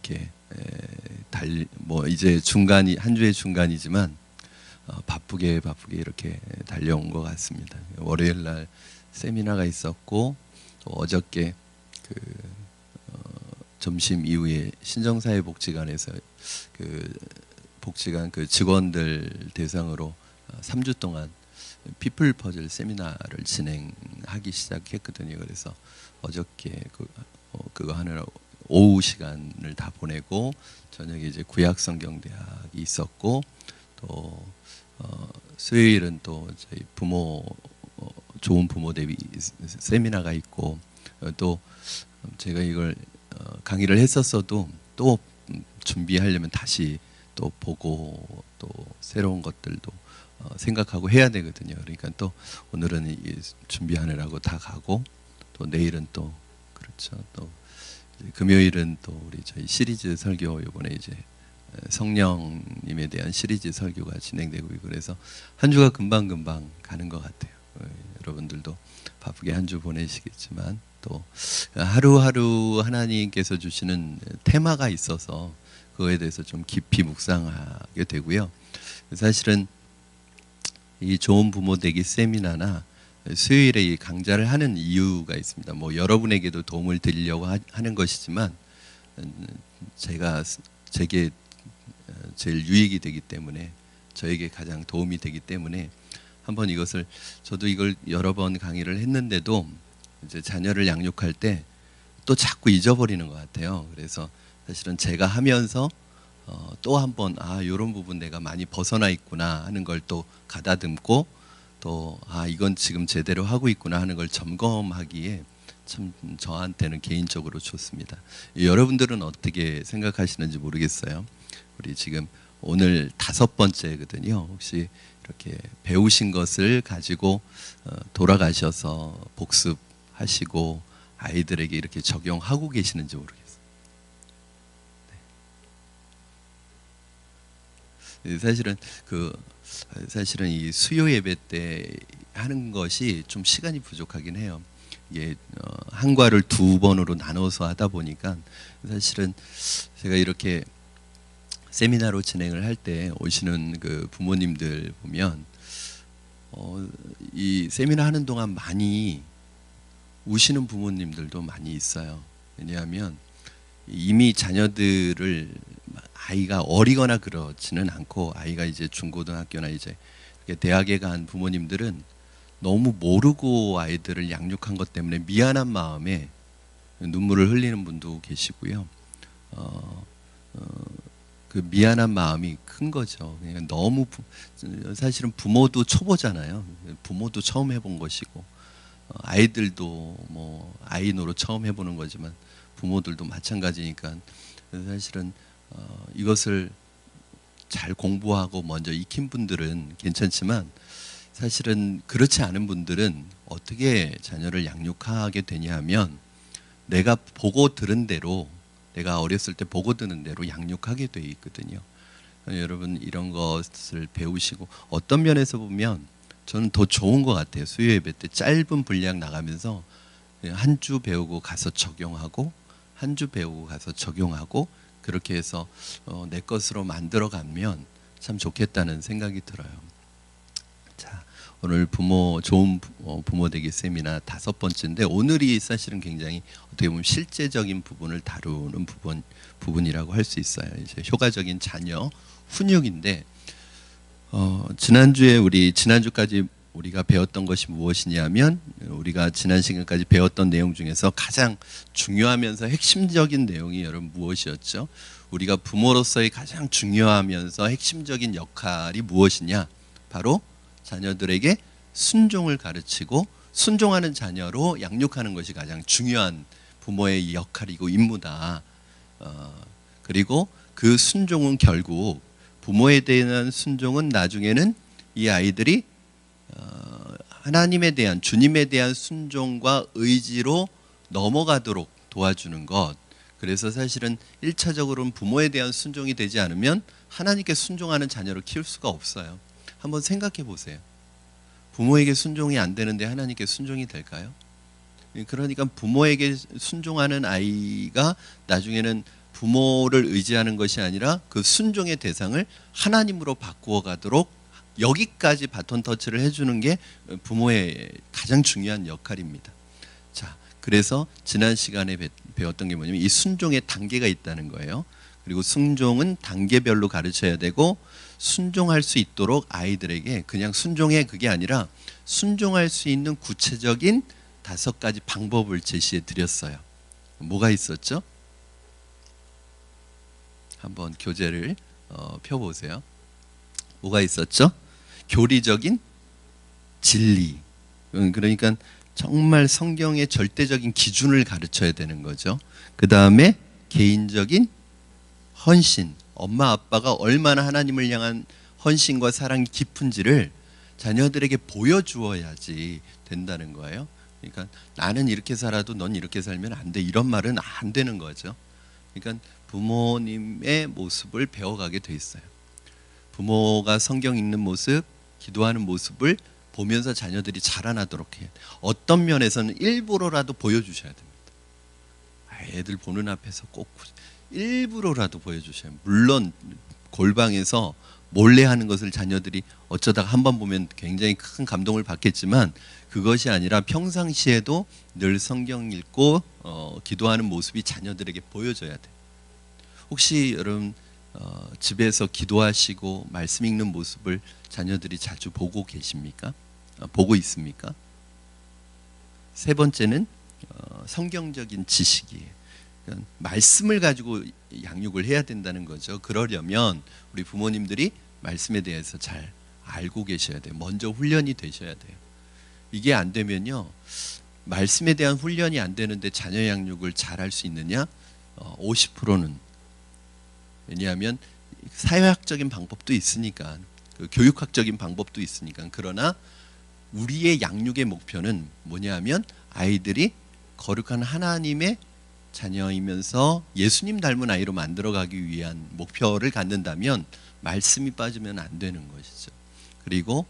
이렇게 뭐 이제 중간이 한 주의 중간이지만 바쁘게 이렇게 달려온 것 같습니다. 월요일 날 세미나가 있었고 또 어저께 그 점심 이후에 신정사회복지관에서 그 복지관 그 직원들 대상으로 3주 동안 피플 퍼즐 세미나를 진행하기 시작했거든요. 그래서 어저께 그거 하느라 오후 시간을 다 보내고 저녁에 이제 구약성경대학이 있었고 또 수요일은 또 저희 부모 좋은 부모 대비 세미나가 있고 또 제가 이걸 강의를 했었어도 또 준비하려면 다시 또 보고 또 새로운 것들도 생각하고 해야 되거든요. 그러니까 또 오늘은 준비하느라고 다 가고 또 내일은 또 그렇죠. 또 금요일은 또 우리 저희 시리즈 설교 이번에 이제 성령님에 대한 시리즈 설교가 진행되고 있고 그래서 한 주가 금방 가는 것 같아요. 여러분들도 바쁘게 한 주 보내시겠지만 또 하루하루 하나님께서 주시는 테마가 있어서 그거에 대해서 좀 깊이 묵상하게 되고요. 사실은 이 좋은 부모 되기 세미나나 수요일에 이 강좌를 하는 이유가 있습니다. 뭐 여러분에게도 도움을 드리려고 하는 것이지만 제게 제일 유익이 되기 때문에 저에게 가장 도움이 되기 때문에 한번 저도 이걸 여러 번 강의를 했는데도 이제 자녀를 양육할 때 또 자꾸 잊어버리는 것 같아요. 그래서 사실은 제가 하면서 또 한번 이런 부분 내가 많이 벗어나 있구나 하는 걸 또 가다듬고 또 이건 지금 제대로 하고 있구나 하는 걸 점검하기에 참 저한테는 개인적으로 좋습니다. 여러분들은 어떻게 생각하시는지 모르겠어요. 우리 지금 오늘 5번째거든요. 혹시 이렇게 배우신 것을 가지고 돌아가셔서 복습하시고 아이들에게 이렇게 적용하고 계시는지 모르겠어요. 네. 사실은 이 수요 예배 때 하는 것이 좀 시간이 부족하긴 해요. 이게 한과를 2번으로 나눠서 하다 보니까 사실은 제가 이렇게 세미나로 진행을 할 때 오시는 그 부모님들 보면 이 세미나 하는 동안 많이 우시는 부모님들도 많이 있어요. 왜냐하면 이미 자녀들을 아이가 어리거나 그렇지는 않고 아이가 이제 중고등학교나 이제 대학에 간 부모님들은 너무 모르고 아이들을 양육한 것 때문에 미안한 마음에 눈물을 흘리는 분도 계시고요. 그 미안한 마음이 큰 거죠. 그냥 너무 사실은 부모도 초보잖아요. 부모도 처음 해본 것이고 아이들도 뭐 아이 노릇 처음 해보는 거지만 부모들도 마찬가지니까 사실은 이것을 잘 공부하고 먼저 익힌 분들은 괜찮지만 사실은 그렇지 않은 분들은 어떻게 자녀를 양육하게 되냐 하면 내가 보고 들은 대로 내가 어렸을 때 보고 드는 대로 양육하게 돼 있거든요. 여러분 이런 것을 배우시고 어떤 면에서 보면 저는 더 좋은 것 같아요. 수요 예배 때 짧은 분량 나가면서 한 주 배우고 가서 적용하고 한 주 배우고 가서 적용하고 그렇게 해서 내 것으로 만들어 가면 참 좋겠다는 생각이 들어요. 자, 오늘 좋은 부모 되기 세미나 5번째인데 오늘이 사실은 굉장히 어떻게 보면 실제적인 부분을 다루는 부분이라고 할 수 있어요. 이제 효과적인 자녀 훈육인데 지난주까지 우리가 배웠던 것이 무엇이냐면 우리가 지난 시간까지 배웠던 내용 중에서 가장 중요하면서 핵심적인 내용이 여러분 무엇이었죠? 우리가 부모로서의 가장 중요하면서 핵심적인 역할이 무엇이냐? 바로 자녀들에게 순종을 가르치고 순종하는 자녀로 양육하는 것이 가장 중요한 부모의 역할이고 임무다. 그리고 그 순종은 결국 부모에 대한 순종은 나중에는 이 아이들이 하나님에 대한 주님에 대한 순종과 의지로 넘어가도록 도와주는 것. 그래서 사실은 1차적으로는 부모에 대한 순종이 되지 않으면 하나님께 순종하는 자녀를 키울 수가 없어요. 한번 생각해 보세요. 부모에게 순종이 안 되는데 하나님께 순종이 될까요? 그러니까 부모에게 순종하는 아이가 나중에는 부모를 의지하는 것이 아니라 그 순종의 대상을 하나님으로 바꾸어 가도록 여기까지 바톤 터치를 해주는 게 부모의 가장 중요한 역할입니다. 자, 그래서 지난 시간에 배웠던 게 뭐냐면 이 순종의 단계가 있다는 거예요. 그리고 순종은 단계별로 가르쳐야 되고, 순종할 수 있도록 아이들에게 그냥 순종해 그게 아니라 순종할 수 있는 구체적인 5가지 방법을 제시해 드렸어요. 뭐가 있었죠? 한번 교재를 펴보세요. 뭐가 있었죠? 교리적인 진리. 그러니까 정말 성경의 절대적인 기준을 가르쳐야 되는 거죠. 그 다음에 개인적인 헌신. 엄마 아빠가 얼마나 하나님을 향한 헌신과 사랑이 깊은지를 자녀들에게 보여주어야지 된다는 거예요. 그러니까 나는 이렇게 살아도 넌 이렇게 살면 안 돼, 이런 말은 안 되는 거죠. 그러니까 부모님의 모습을 배워가게 돼 있어요. 부모가 성경 읽는 모습, 기도하는 모습을 보면서 자녀들이 자라나도록 해요. 어떤 면에서는 일부러라도 보여주셔야 됩니다. 애들 보는 앞에서 꼭 일부러라도 보여주셔야 해요. 물론 골방에서 몰래 하는 것을 자녀들이 어쩌다가 한번 보면 굉장히 큰 감동을 받겠지만, 그것이 아니라 평상시에도 늘 성경 읽고 기도하는 모습이 자녀들에게 보여져야 돼요. 혹시 여러분 집에서 기도하시고 말씀 읽는 모습을 자녀들이 자주 보고 계십니까? 보고 있습니까? 세 번째는 성경적인 지식이에요. 그러니까 말씀을 가지고 양육을 해야 된다는 거죠. 그러려면 우리 부모님들이 말씀에 대해서 잘 알고 계셔야 돼요. 먼저 훈련이 되셔야 돼요. 이게 안 되면요, 말씀에 대한 훈련이 안 되는데 자녀 양육을 잘 할 수 있느냐? 50%는. 왜냐하면 사회학적인 방법도 있으니까, 그 교육학적인 방법도 있으니까. 그러나 우리의 양육의 목표는 뭐냐 하면 아이들이 거룩한 하나님의 자녀이면서 예수님 닮은 아이로 만들어가기 위한 목표를 갖는다면 말씀이 빠지면 안 되는 것이죠. 그리고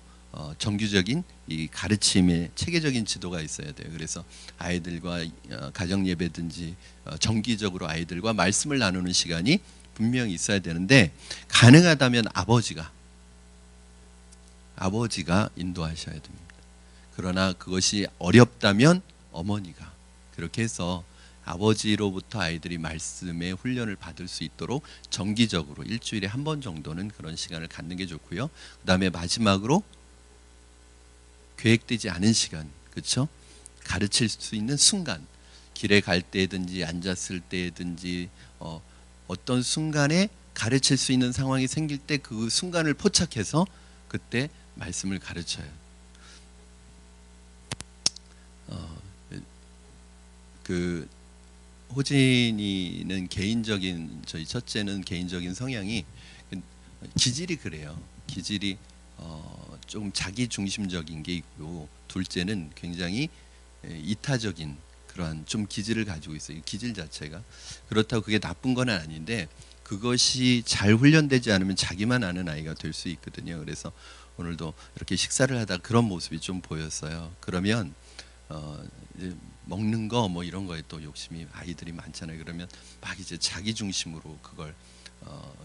정규적인 이 가르침의 체계적인 지도가 있어야 돼요. 그래서 아이들과 가정 예배든지 정기적으로 아이들과 말씀을 나누는 시간이 분명히 있어야 되는데, 가능하다면 아버지가 인도하셔야 됩니다. 그러나 그것이 어렵다면 어머니가 그렇게 해서 아버지로부터 아이들이 말씀의 훈련을 받을 수 있도록 정기적으로 일주일에 한 번 정도는 그런 시간을 갖는 게 좋고요. 그 다음에 마지막으로 계획되지 않은 시간, 그렇죠? 가르칠 수 있는 순간, 길에 갈 때든지 앉았을 때든지 어떤 순간에 가르칠 수 있는 상황이 생길 때 그 순간을 포착해서 그때 말씀을 가르쳐요. 그 호진이는 개인적인, 저희 첫째는 개인적인 성향이 기질이 그래요. 기질이 조금 자기 중심적인 게 있고, 둘째는 굉장히 이타적인 그러한 좀 기질을 가지고 있어요. 기질 자체가. 그렇다고 그게 나쁜 건 아닌데, 그것이 잘 훈련되지 않으면 자기만 아는 아이가 될 수 있거든요. 그래서 오늘도 이렇게 식사를 하다 그런 모습이 좀 보였어요. 그러면 이제 먹는 거 뭐 이런 거에 또 욕심이, 아이들이 많잖아요. 그러면 막 이제 자기 중심으로 그걸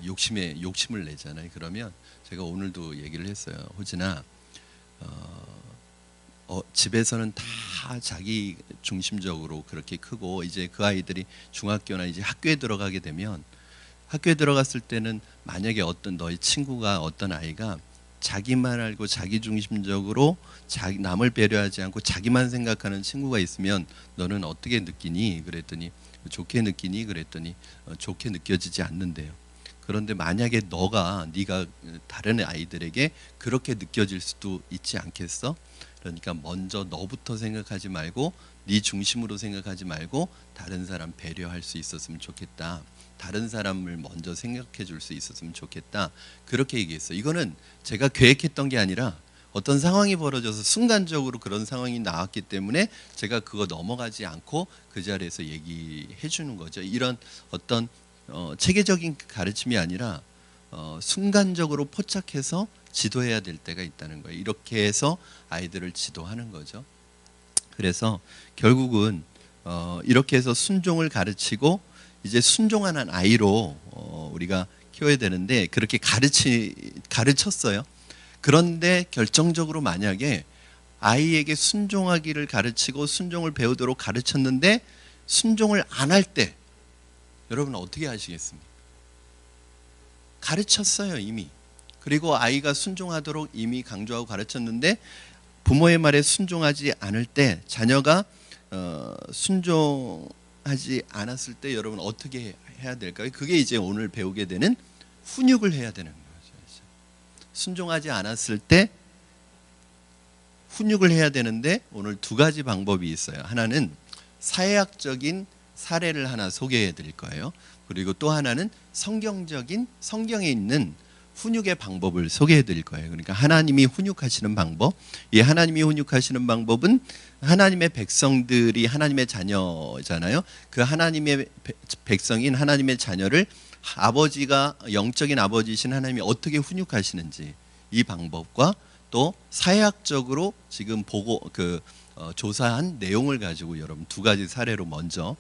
욕심을 내잖아요. 그러면 제가 오늘도 얘기를 했어요. 호진아, 집에서는 다 자기 중심적으로 그렇게 크고, 이제 그 아이들이 중학교나 이제 학교에 들어가게 되면, 학교에 들어갔을 때는 만약에 어떤 너의 친구가, 어떤 아이가 자기만 알고 자기 중심적으로 남을 배려하지 않고 자기만 생각하는 친구가 있으면 너는 어떻게 느끼니? 그랬더니 좋게 느끼니? 그랬더니 좋게 느껴지지 않는데요. 그런데 만약에 네가 다른 아이들에게 그렇게 느껴질 수도 있지 않겠어? 그러니까 먼저 너부터 생각하지 말고, 네 중심으로 생각하지 말고 다른 사람 배려할 수 있었으면 좋겠다. 다른 사람을 먼저 생각해 줄 수 있었으면 좋겠다. 그렇게 얘기했어요. 이거는 제가 계획했던 게 아니라 어떤 상황이 벌어져서 순간적으로 그런 상황이 나왔기 때문에 제가 그거 넘어가지 않고 그 자리에서 얘기해 주는 거죠. 이런 어떤 체계적인 가르침이 아니라 순간적으로 포착해서 지도해야 될 때가 있다는 거예요. 이렇게 해서 아이들을 지도하는 거죠. 그래서 결국은 이렇게 해서 순종을 가르치고, 이제 순종하는 아이로 우리가 키워야 되는데 그렇게 가르쳤어요. 그런데 결정적으로 만약에 아이에게 순종하기를 가르치고 순종을 배우도록 가르쳤는데 순종을 안 할 때 여러분 어떻게 하시겠습니까? 가르쳤어요 이미. 그리고 아이가 순종하도록 이미 강조하고 가르쳤는데 부모의 말에 순종하지 않을 때 자녀가 순종하지 않았을 때 여러분 어떻게 해야 될까요? 그게 이제 오늘 배우게 되는 훈육을 해야 되는 거죠. 순종하지 않았을 때 훈육을 해야 되는데 오늘 두 가지 방법이 있어요. 하나는 사회학적인 사례를 하나 소개해 드릴 거예요. 그리고 또 하나는 성경에 있는 훈육의 방법을 소개해 드릴 거예요. 그러니까 하나님이 훈육하시는 방법. 이 하나님이 훈육하시는 방법은 하나님의 백성들이 하나님의 자녀잖아요. 그 하나님의 백성인 하나님의 자녀를 아버지가 영적인 아버지이신 하나님이 어떻게 훈육하시는지 이 방법과 또 사회학적으로 지금 조사한 내용을 가지고 여러분 두 가지 사례로 먼저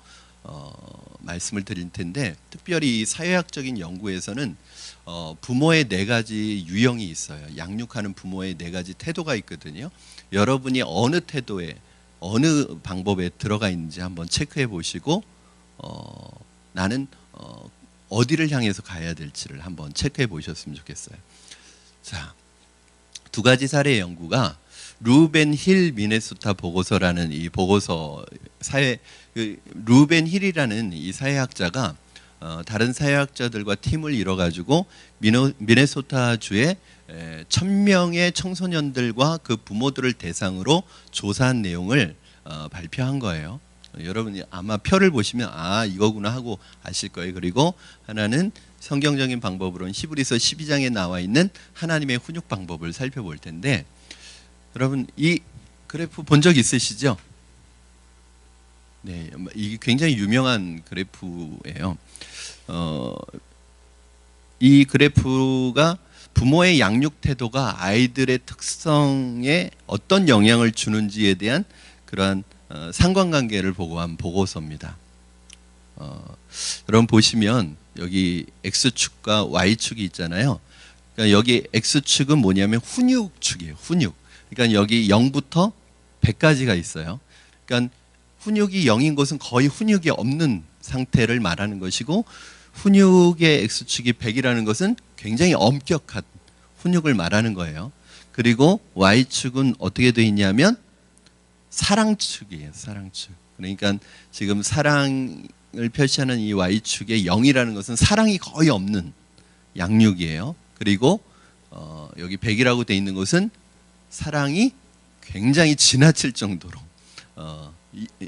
말씀을 드릴 텐데, 특별히 이 사회학적인 연구에서는 부모의 네 가지 유형이 있어요. 양육하는 부모의 네 가지 태도가 있거든요. 여러분이 어느 태도에 어느 방법에 들어가 있는지 한번 체크해 보시고 나는 어디를 향해서 가야 될지를 한번 체크해 보셨으면 좋겠어요. 자, 두 가지 사례 연구가 루벤 힐 미네소타 보고서라는 이 보고서 루벤 힐이라는 이 사회학자가 다른 사회학자들과 팀을 이뤄 가지고 미네소타 주의 1000명의 청소년들과 그 부모들을 대상으로 조사한 내용을 발표한 거예요. 여러분이 아마 표를 보시면 이거구나 하고 아실 거예요. 그리고 하나는 성경적인 방법으로는 히브리서 12장에 나와 있는 하나님의 훈육 방법을 살펴볼 텐데, 여러분 이 그래프 본 적 있으시죠? 네, 이게 굉장히 유명한 그래프예요. 이 그래프가 부모의 양육 태도가 아이들의 특성에 어떤 영향을 주는지에 대한 그러한 상관관계를 보고한 보고서입니다. 여러분 보시면 여기 X축과 Y축이 있잖아요. 그러니까 여기 X축은 뭐냐면 훈육축이에요. 훈육. 그러니까 여기 0부터 100까지가 있어요. 그러니까 훈육이 0인 것은 거의 훈육이 없는 상태를 말하는 것이고, 훈육의 X축이 100이라는 것은 굉장히 엄격한 훈육을 말하는 거예요. 그리고 Y축은 어떻게 되어 있냐면 사랑축이에요. 사랑축. 그러니까 지금 사랑을 표시하는 이 Y축의 0이라는 것은 사랑이 거의 없는 양육이에요. 그리고 여기 100이라고 되어 있는 것은 사랑이 굉장히 지나칠 정도로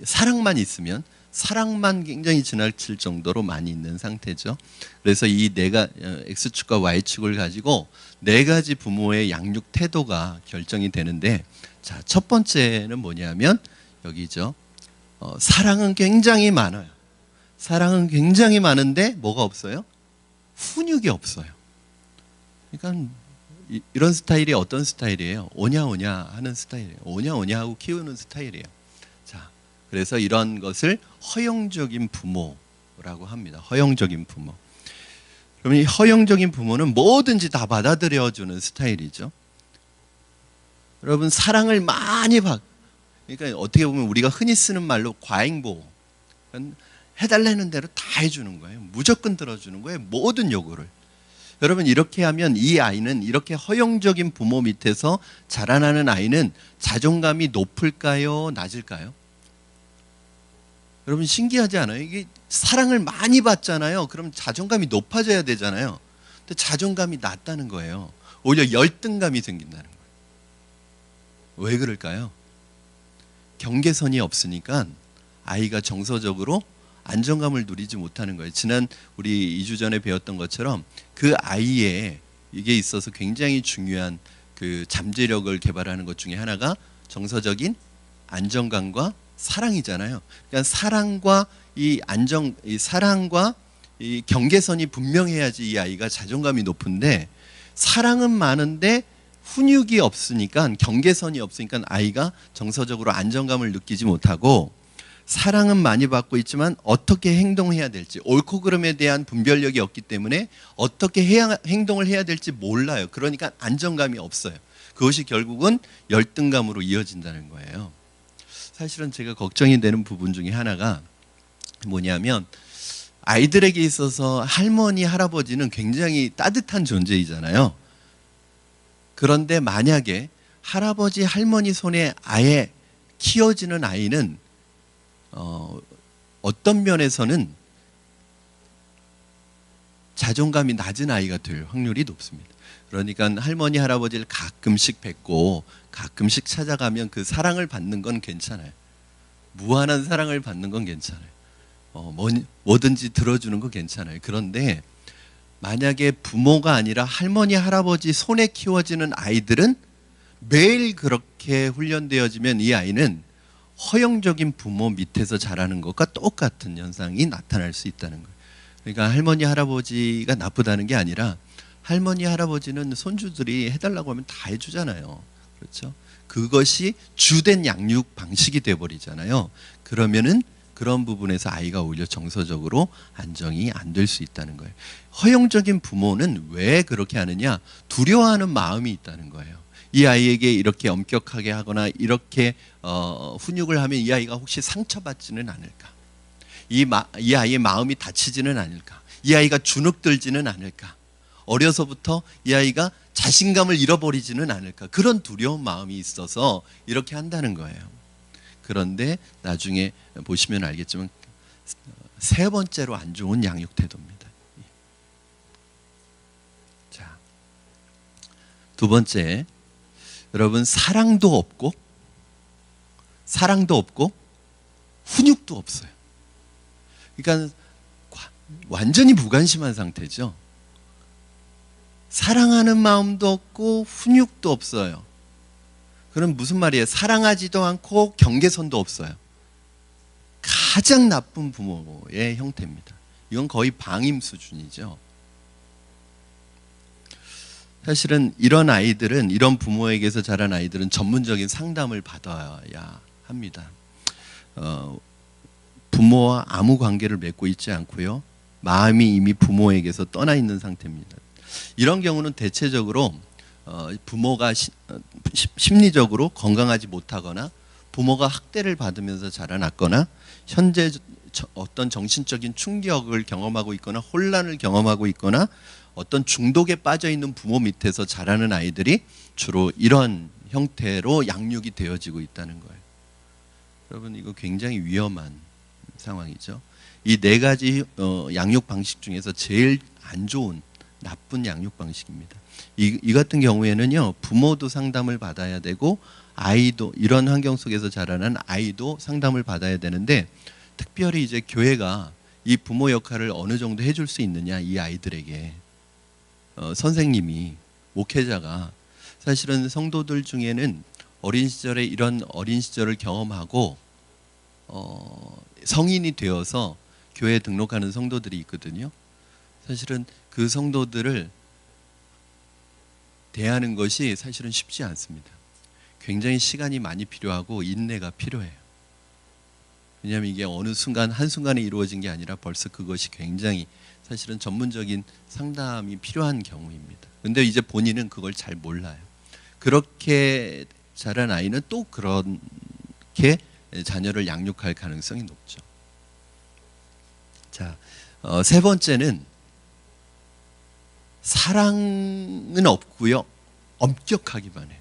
사랑만 있으면 사랑만 굉장히 지나칠 정도로 많이 있는 상태죠. 그래서 이 X축과 Y축을 가지고 네 가지 부모의 양육 태도가 결정이 되는데, 자, 첫 번째는 뭐냐면 여기죠. 사랑은 굉장히 많아요. 사랑은 굉장히 많은데 뭐가 없어요? 훈육이 없어요. 그러니까 이런 스타일이 어떤 스타일이에요? 오냐 하는 스타일이에요. 오냐 하고 키우는 스타일이에요. 자, 그래서 이런 것을 허용적인 부모라고 합니다. 허용적인 부모. 그러면 이 허용적인 부모는 뭐든지 다 받아들여주는 스타일이죠. 여러분 사랑을 많이 그러니까 어떻게 보면 우리가 흔히 쓰는 말로 과잉보호. 해달라는 대로 다 해주는 거예요. 무조건 들어주는 거예요. 모든 요구를. 여러분 이렇게 하면 이 아이는, 이렇게 허용적인 부모 밑에서 자라나는 아이는 자존감이 높을까요? 낮을까요? 여러분 신기하지 않아요? 이게 사랑을 많이 받잖아요. 그럼 자존감이 높아져야 되잖아요. 근데 자존감이 낮다는 거예요. 오히려 열등감이 생긴다는 거예요. 왜 그럴까요? 경계선이 없으니까 아이가 정서적으로 안정감을 누리지 못하는 거예요. 지난 우리 2주 전에 배웠던 것처럼 그 아이의 이게 있어서 굉장히 중요한 그 잠재력을 개발하는 것 중에 하나가 정서적인 안정감과 사랑이잖아요. 그러니까 사랑과 이 경계선이 분명해야지 이 아이가 자존감이 높은데, 사랑은 많은데 훈육이 없으니까, 경계선이 없으니까 아이가 정서적으로 안정감을 느끼지 못하고, 사랑은 많이 받고 있지만 어떻게 행동해야 될지, 옳고 그름에 대한 분별력이 없기 때문에 어떻게 행동을 해야 될지 몰라요. 그러니까 안정감이 없어요. 그것이 결국은 열등감으로 이어진다는 거예요. 사실은 제가 걱정이 되는 부분 중에 하나가 뭐냐면, 아이들에게 있어서 할머니, 할아버지는 굉장히 따뜻한 존재이잖아요. 그런데 만약에 할아버지, 할머니 손에 아예 키워지는 아이는 어떤 면에서는 자존감이 낮은 아이가 될 확률이 높습니다. 그러니까 할머니, 할아버지를 가끔씩 뵙고 가끔씩 찾아가면 그 사랑을 받는 건 괜찮아요. 무한한 사랑을 받는 건 괜찮아요. 뭐든지 들어주는 거 괜찮아요. 그런데 만약에 부모가 아니라 할머니, 할아버지 손에 키워지는 아이들은 매일 그렇게 훈련되어지면 이 아이는 허용적인 부모 밑에서 자라는 것과 똑같은 현상이 나타날 수 있다는 거예요. 그러니까 할머니, 할아버지가 나쁘다는 게 아니라 할머니, 할아버지는 손주들이 해달라고 하면 다 해주잖아요. 그렇죠? 그것이 주된 양육 방식이 돼버리잖아요. 그러면은 그런 부분에서 아이가 오히려 정서적으로 안정이 안 될 수 있다는 거예요. 허용적인 부모는 왜 그렇게 하느냐? 두려워하는 마음이 있다는 거예요. 이 아이에게 이렇게 엄격하게 하거나 이렇게 훈육을 하면 이 아이가 혹시 상처받지는 않을까? 이 아이의 마음이 다치지는 않을까? 이 아이가 주눅들지는 않을까? 어려서부터 이 아이가 자신감을 잃어버리지는 않을까? 그런 두려운 마음이 있어서 이렇게 한다는 거예요. 그런데 나중에 보시면 알겠지만 세 번째로 안 좋은 양육 태도입니다. 자, 두 번째, 여러분, 사랑도 없고 훈육도 없어요. 그러니까 완전히 무관심한 상태죠. 사랑하는 마음도 없고 훈육도 없어요. 그럼 무슨 말이에요? 사랑하지도 않고 경계선도 없어요. 가장 나쁜 부모의 형태입니다. 이건 거의 방임 수준이죠. 사실은 이런 아이들은, 이런 부모에게서 자란 아이들은 전문적인 상담을 받아야 합니다. 부모와 아무 관계를 맺고 있지 않고요. 마음이 이미 부모에게서 떠나 있는 상태입니다. 이런 경우는 대체적으로 부모가 심리적으로 건강하지 못하거나 부모가 학대를 받으면서 자라났거나 현재 어떤 정신적인 충격을 경험하고 있거나 혼란을 경험하고 있거나 어떤 중독에 빠져 있는 부모 밑에서 자라는 아이들이 주로 이런 형태로 양육이 되어지고 있다는 거예요. 여러분, 이거 굉장히 위험한 상황이죠. 이 네 가지 양육 방식 중에서 제일 안 좋은 나쁜 양육 방식입니다. 이 같은 경우에는요, 부모도 상담을 받아야 되고 아이도, 이런 환경 속에서 자라난 아이도 상담을 받아야 되는데, 특별히 이제 교회가 이 부모 역할을 어느 정도 해줄 수 있느냐, 이 아이들에게. 선생님이, 목회자가, 사실은 성도들 중에는 어린 시절에 이런 어린 시절을 경험하고 성인이 되어서 교회에 등록하는 성도들이 있거든요. 사실은 그 성도들을 대하는 것이 사실은 쉽지 않습니다. 굉장히 시간이 많이 필요하고 인내가 필요해요. 왜냐하면 이게 어느 순간 한순간에 이루어진 게 아니라 벌써 그것이 굉장히 사실은 전문적인 상담이 필요한 경우입니다. 근데 이제 본인은 그걸 잘 몰라요. 그렇게 자란 아이는 또 그렇게 자녀를 양육할 가능성이 높죠. 자, 세 번째는 사랑은 없고요, 엄격하기만 해요.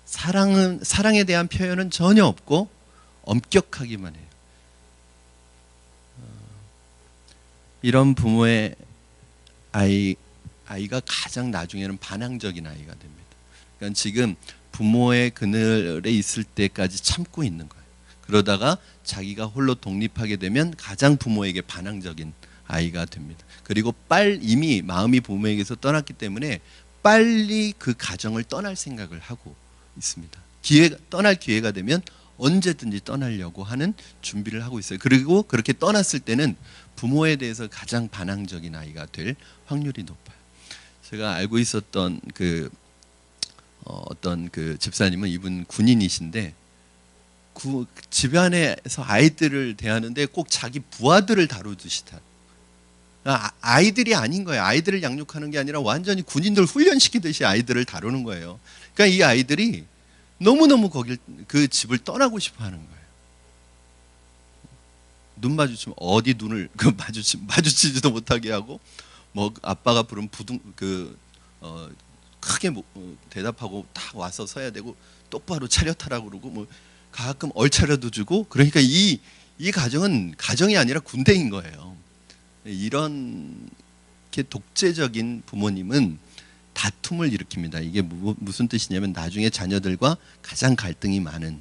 사랑에 대한 표현은 전혀 없고 엄격하기만 해요. 이런 부모의 아이가 가장 나중에는 반항적인 아이가 됩니다. 그러니까 지금 부모의 그늘에 있을 때까지 참고 있는 거예요. 그러다가 자기가 홀로 독립하게 되면 가장 부모에게 반항적인 아이가 됩니다. 그리고 이미 마음이 부모에게서 떠났기 때문에 빨리 그 가정을 떠날 생각을 하고 있습니다. 떠날 기회가 되면 언제든지 떠나려고 하는 준비를 하고 있어요. 그리고 그렇게 떠났을 때는 부모에 대해서 가장 반항적인 아이가 될 확률이 높아요. 제가 알고 있었던 어떤 그 집사님은, 이분 군인이신데 집안에서 아이들을 대하는데 꼭 자기 부하들을 다루듯이 아이들이 아닌 거예요. 아이들을 양육하는 게 아니라 완전히 군인들 훈련시키듯이 아이들을 다루는 거예요. 그러니까 이 아이들이 너무너무 그 집을 떠나고 싶어 하는 거예요. 눈 마주치면 어디 눈을 마주치지도 못하게 하고, 뭐 아빠가 부른 크게 대답하고 딱 와서 서야 되고, 똑바로 차렷하라고 그러고, 뭐 가끔 얼차려도 주고. 그러니까 이 가정은 가정이 아니라 군대인 거예요. 이렇게 독재적인 부모님은 다툼을 일으킵니다. 이게 무슨 뜻이냐면 나중에 자녀들과 가장 갈등이 많은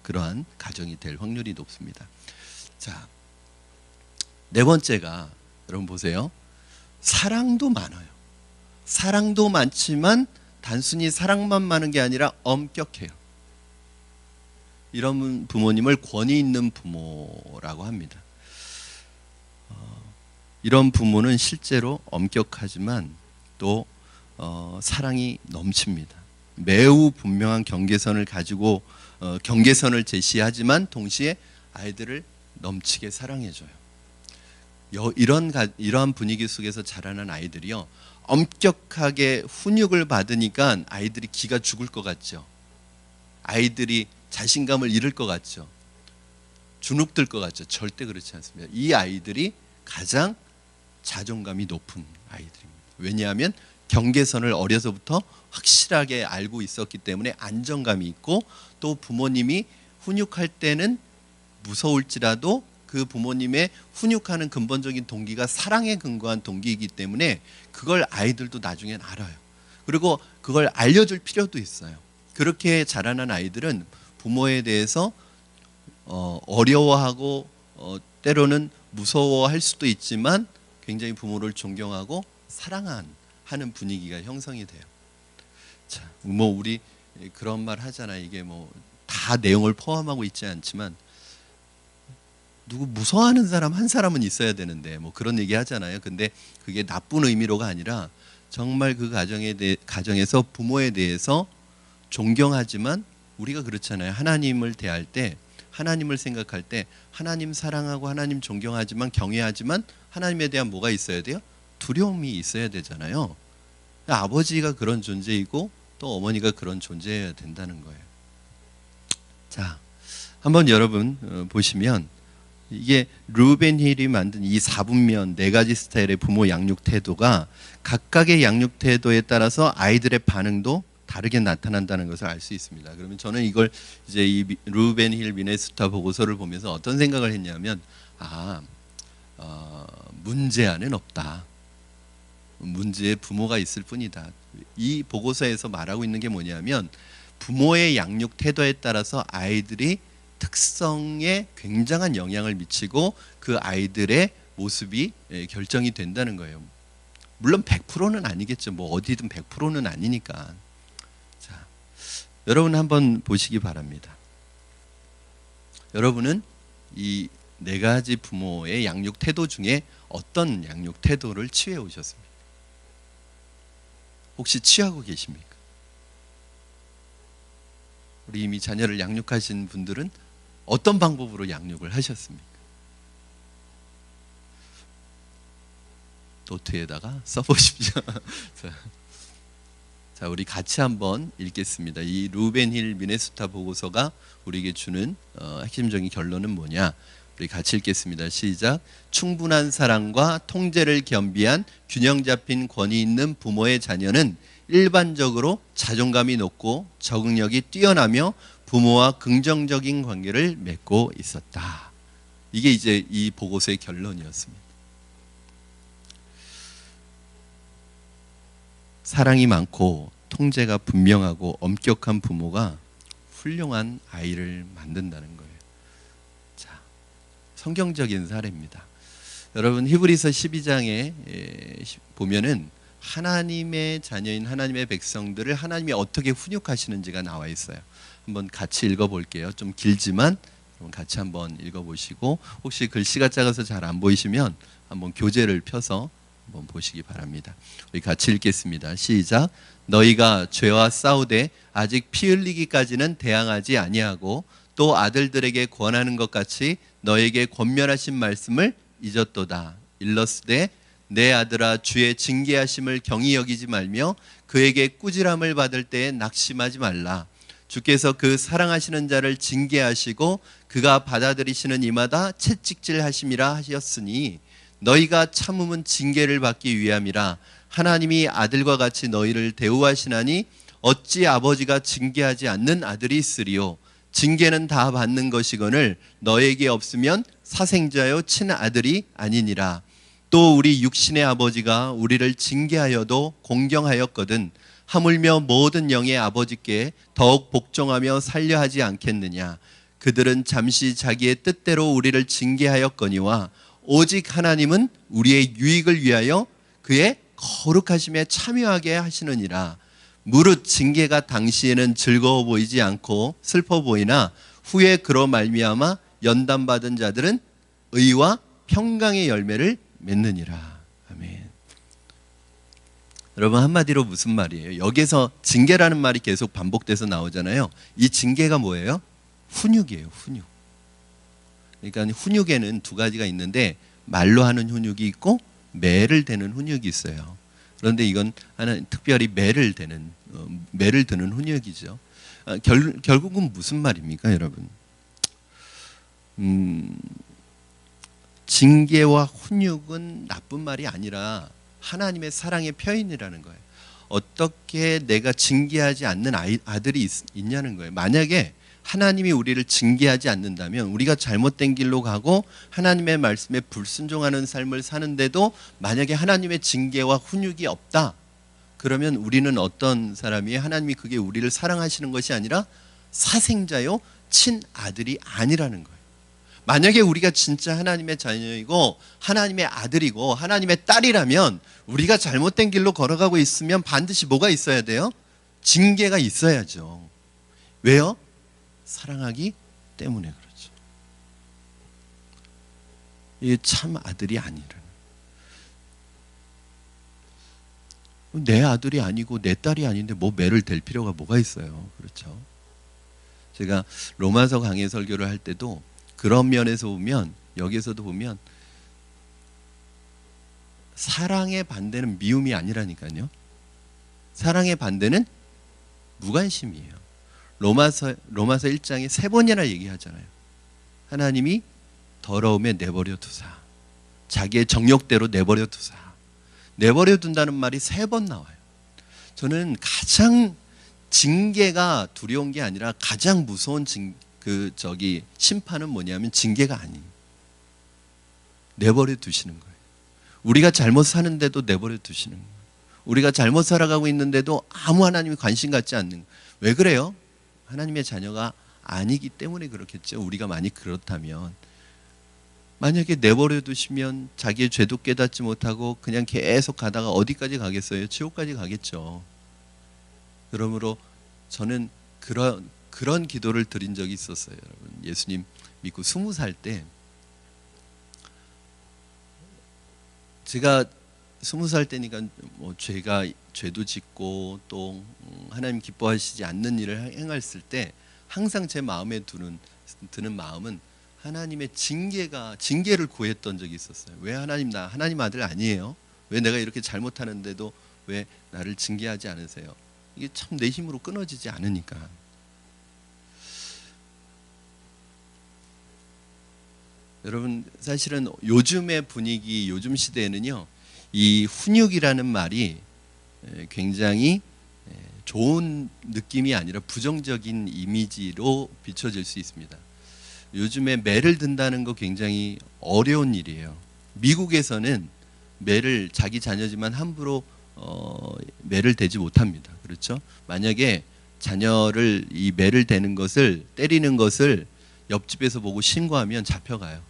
그러한 가정이 될 확률이 높습니다. 자, 네 번째가, 여러분 보세요. 사랑도 많아요. 사랑도 많지만 단순히 사랑만 많은 게 아니라 엄격해요. 이런 부모님을 권위 있는 부모라고 합니다. 이런 부모는 실제로 엄격하지만 또 사랑이 넘칩니다. 매우 분명한 경계선을 가지고 경계선을 제시하지만 동시에 아이들을 넘치게 사랑해줘요. 이러한 분위기 속에서 자라는 아이들이요, 엄격하게 훈육을 받으니까 아이들이 기가 죽을 것 같죠. 아이들이 자신감을 잃을 것 같죠. 주눅들 것 같죠. 절대 그렇지 않습니다. 이 아이들이 가장 자존감이 높은 아이들입니다. 왜냐하면 경계선을 어려서부터 확실하게 알고 있었기 때문에 안정감이 있고, 또 부모님이 훈육할 때는 무서울지라도 그 부모님의 훈육하는 근본적인 동기가 사랑에 근거한 동기이기 때문에 그걸 아이들도 나중엔 알아요. 그리고 그걸 알려줄 필요도 있어요. 그렇게 자라난 아이들은 부모에 대해서 어려워하고 때로는 무서워할 수도 있지만 굉장히 부모를 존경하고 사랑하는 분위기가 형성이 돼요. 자, 뭐 우리 그런 말 하잖아요. 이게 뭐 다 내용을 포함하고 있지 않지만 누구 무서워하는 사람 한 사람은 있어야 되는데, 뭐 그런 얘기 하잖아요. 근데 그게 나쁜 의미로가 아니라 정말 그 가정에서 부모에 대해서 존경하지만, 우리가 그렇잖아요. 하나님을 대할 때, 하나님을 생각할 때 하나님 사랑하고 하나님 존경하지만 경외하지만 하나님에 대한 뭐가 있어야 돼요? 두려움이 있어야 되잖아요. 아버지가 그런 존재이고 또 어머니가 그런 존재여야 된다는 거예요. 자, 한번 여러분 보시면 이게 루벤 힐이 만든 이 4분면 4가지 스타일의 부모 양육 태도가 각각의 양육 태도에 따라서 아이들의 반응도 다르게 나타난다는 것을 알 수 있습니다. 그러면 저는 이걸 이제 이 루벤 힐 미네소타 보고서를 보면서 어떤 생각을 했냐면, 문제아는 없다. 문제의 부모가 있을 뿐이다. 이 보고서에서 말하고 있는 게 뭐냐면, 부모의 양육 태도에 따라서 아이들이 특성에 굉장한 영향을 미치고 그 아이들의 모습이 결정이 된다는 거예요. 물론 100%는 아니겠죠. 뭐 어디든 100%는 아니니까. 자, 여러분 한번 보시기 바랍니다. 여러분은 이 4가지 부모의 양육 태도 중에 어떤 양육 태도를 취해 오셨습니까? 혹시 취하고 계십니까? 우리 이미 자녀를 양육하신 분들은 어떤 방법으로 양육을 하셨습니까? 노트에다가 써보십시오. 자, 우리 같이 한번 읽겠습니다. 이 루벤 힐 미네소타 보고서가 우리에게 주는 핵심적인 결론은 뭐냐? 우리 같이 읽겠습니다. 시작. 충분한 사랑과 통제를 겸비한 균형 잡힌 권위 있는 부모의 자녀는 일반적으로 자존감이 높고 적응력이 뛰어나며 부모와 긍정적인 관계를 맺고 있었다. 이게 이제 이 보고서의 결론이었습니다. 사랑이 많고 통제가 분명하고 엄격한 부모가 훌륭한 아이를 만든다는 거예요. 자, 성경적인 사례입니다. 여러분 히브리서 12장에 보면은 하나님의 자녀인 하나님의 백성들을 하나님이 어떻게 훈육하시는지가 나와 있어요. 한번 같이 읽어볼게요. 좀 길지만 같이 한번 읽어보시고, 혹시 글씨가 작아서 잘 안 보이시면 한번 교재를 펴서 한번 보시기 바랍니다. 우리 같이 읽겠습니다. 시작. 너희가 죄와 싸우되 아직 피 흘리기까지는 대항하지 아니하고 또 아들들에게 권하는 것 같이 너에게 권면하신 말씀을 잊었도다. 일러스되 내 아들아 주의 징계하심을 경히 여기지 말며 그에게 꾸지람을 받을 때에 낙심하지 말라. 주께서 그 사랑하시는 자를 징계하시고 그가 받아들이시는 이마다 채찍질하심이라 하셨으니 너희가 참음은 징계를 받기 위함이라. 하나님이 아들과 같이 너희를 대우하시나니 어찌 아버지가 징계하지 않는 아들이 있으리요. 징계는 다 받는 것이거늘 너에게 없으면 사생자요 친아들이 아니니라. 또 우리 육신의 아버지가 우리를 징계하여도 공경하였거든 하물며 모든 영의 아버지께 더욱 복종하며 살려 하지 않겠느냐. 그들은 잠시 자기의 뜻대로 우리를 징계하였거니와 오직 하나님은 우리의 유익을 위하여 그의 거룩하심에 참여하게 하시느니라. 무릇 징계가 당시에는 즐거워 보이지 않고 슬퍼 보이나 후에 그로 말미암아 연단받은 자들은 의와 평강의 열매를 맺느니라. 아멘. 여러분, 한마디로 무슨 말이에요? 여기서 징계라는 말이 계속 반복돼서 나오잖아요. 이 징계가 뭐예요? 훈육이에요. 훈육. 그러니까 훈육에는 두 가지가 있는데 말로 하는 훈육이 있고 매를 대는 훈육이 있어요. 그런데 이건 하나 특별히 매를 드는 훈육이죠. 결국은 무슨 말입니까, 여러분? 징계와 훈육은 나쁜 말이 아니라 하나님의 사랑의 표현이라는 거예요. 어떻게 내가 징계하지 않는 아들이 있냐는 거예요. 만약에 하나님이 우리를 징계하지 않는다면 우리가 잘못된 길로 가고 하나님의 말씀에 불순종하는 삶을 사는데도 만약에 하나님의 징계와 훈육이 없다. 그러면 우리는 어떤 사람이에요? 하나님이 그게 우리를 사랑하시는 것이 아니라 사생자요 친아들이 아니라는 거예요. 만약에 우리가 진짜 하나님의 자녀이고 하나님의 아들이고 하나님의 딸이라면 우리가 잘못된 길로 걸어가고 있으면 반드시 뭐가 있어야 돼요? 징계가 있어야죠. 왜요? 사랑하기 때문에 그렇죠. 이게 참 아들이 아니라는. 내 아들이 아니고 내 딸이 아닌데 뭐 매를 댈 필요가 뭐가 있어요. 그렇죠. 제가 로마서 강해 설교를 할 때도 그런 면에서 보면, 여기서도 보면 사랑의 반대는 미움이 아니라니까요. 사랑의 반대는 무관심이에요. 로마서 1장에 3번이나 얘기하잖아요. 하나님이 더러움에 내버려 두사, 자기의 정욕대로 내버려 두사. 내버려 둔다는 말이 3번 나와요. 저는 가장 징계가 두려운 게 아니라 가장 무서운 심판은 뭐냐면 징계가 아니에요. 내버려 두시는 거예요. 우리가 잘못 사는데도 내버려 두시는 거예요. 우리가 잘못 살아가고 있는데도 아무 하나님이 관심 갖지 않는 거예요. 왜 그래요? 하나님의 자녀가 아니기 때문에 그렇겠죠. 우리가 만약 그렇다면, 만약에 내버려 두시면 자기의 죄도 깨닫지 못하고 그냥 계속 가다가 어디까지 가겠어요? 지옥까지 가겠죠. 그러므로 저는 그런 기도를 드린 적이 있었어요. 여러분, 예수님 믿고 20살 때, 제가 20살 때니까 뭐 죄도 짓고 또 하나님 기뻐하시지 않는 일을 행했을 때 항상 제 마음에 드는 마음은 하나님의 징계를 구했던 적이 있었어요. 왜 나 하나님 아들 아니에요? 왜 내가 이렇게 잘못하는데도 왜 나를 징계하지 않으세요? 이게 참 내 힘으로 끊어지지 않으니까. 여러분, 사실은 요즘의 분위기, 요즘 시대에는요, 이 훈육이라는 말이 굉장히 좋은 느낌이 아니라 부정적인 이미지로 비춰질 수 있습니다. 요즘에 매를 든다는 거 굉장히 어려운 일이에요. 미국에서는 매를 자기 자녀지만 함부로 매를 대지 못합니다. 그렇죠? 만약에 자녀를 이 매를 대는 것을, 때리는 것을 옆집에서 보고 신고하면 잡혀가요.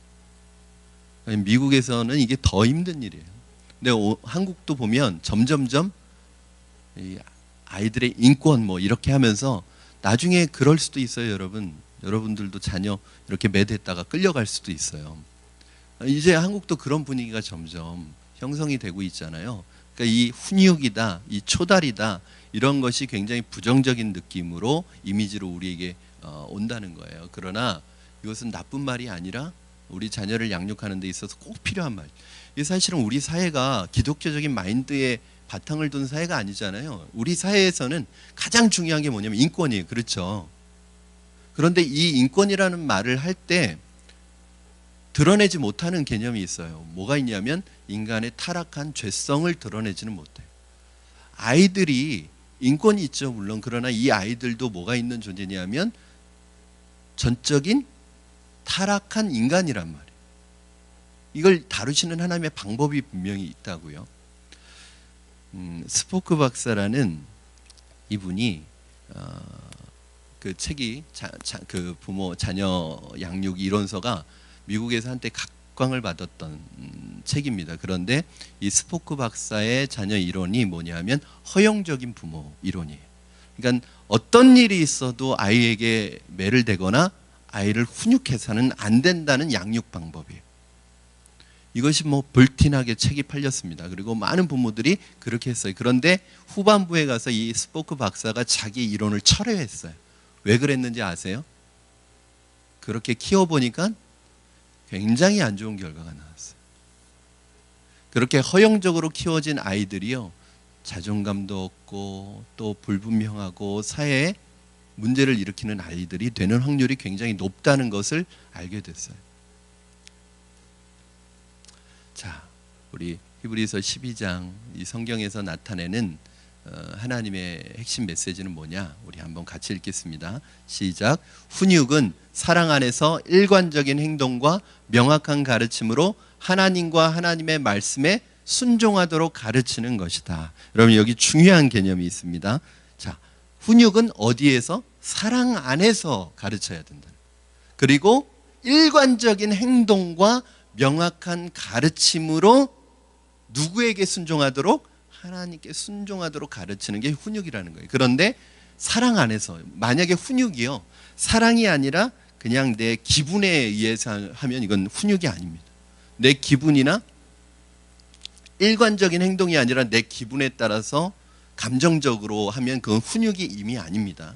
미국에서는 이게 더 힘든 일이에요. 근데 한국도 보면 점점점 이 아이들의 인권 뭐 이렇게 하면서 나중에 그럴 수도 있어요. 여러분들도 자녀 이렇게 매대다가 끌려갈 수도 있어요. 이제 한국도 그런 분위기가 점점 형성이 되고 있잖아요. 그러니까 이 훈육이다, 이 초달이다, 이런 것이 굉장히 부정적인 느낌으로, 이미지로 우리에게 온다는 거예요. 그러나 이것은 나쁜 말이 아니라 우리 자녀를 양육하는 데 있어서 꼭 필요한 말. 이 사실은 우리 사회가 기독교적인 마인드에 바탕을 둔 사회가 아니잖아요. 우리 사회에서는 가장 중요한 게 뭐냐면 인권이에요. 그렇죠? 그런데 이 인권이라는 말을 할 때 드러내지 못하는 개념이 있어요. 뭐가 있냐면 인간의 타락한 죄성을 드러내지는 못해요. 아이들이 인권이 있죠, 물론. 그러나 이 아이들도 뭐가 있는 존재냐면 전적인 타락한 인간이란 말이에요. 이걸 다루시는 하나님의 방법이 분명히 있다고요. 스포크 박사라는 이분이 그 책이 그 부모 자녀 양육 이론서가 미국에서 한때 각광을 받았던 책입니다. 그런데 이 스포크 박사의 자녀 이론이 뭐냐면 허용적인 부모 이론이에요. 그러니까 어떤 일이 있어도 아이에게 매를 대거나 아이를 훈육해서는 안 된다는 양육 방법이에요. 이것이 뭐 불티나게 책이 팔렸습니다. 그리고 많은 부모들이 그렇게 했어요. 그런데 후반부에 가서 이 스포크 박사가 자기 이론을 철회했어요. 왜 그랬는지 아세요? 그렇게 키워보니까 굉장히 안 좋은 결과가 나왔어요. 그렇게 허용적으로 키워진 아이들이요, 자존감도 없고 또 불분명하고 사회에 문제를 일으키는 아이들이 되는 확률이 굉장히 높다는 것을 알게 됐어요. 자, 우리 히브리서 12장 이 성경에서 나타내는 하나님의 핵심 메시지는 뭐냐? 우리 한번 같이 읽겠습니다. 시작. 훈육은 사랑 안에서 일관적인 행동과 명확한 가르침으로 하나님과 하나님의 말씀에 순종하도록 가르치는 것이다. 여러분, 여기 중요한 개념이 있습니다. 자, 훈육은 어디에서? 사랑 안에서 가르쳐야 된다. 그리고 일관적인 행동과 명확한 가르침으로 누구에게 순종하도록? 하나님께 순종하도록 가르치는 게 훈육이라는 거예요. 그런데 사랑 안에서, 만약에 훈육이요, 사랑이 아니라 그냥 내 기분에 의해서 하면 이건 훈육이 아닙니다. 내 기분이나 일관적인 행동이 아니라 내 기분에 따라서 감정적으로 하면 그건 훈육이 이미 아닙니다.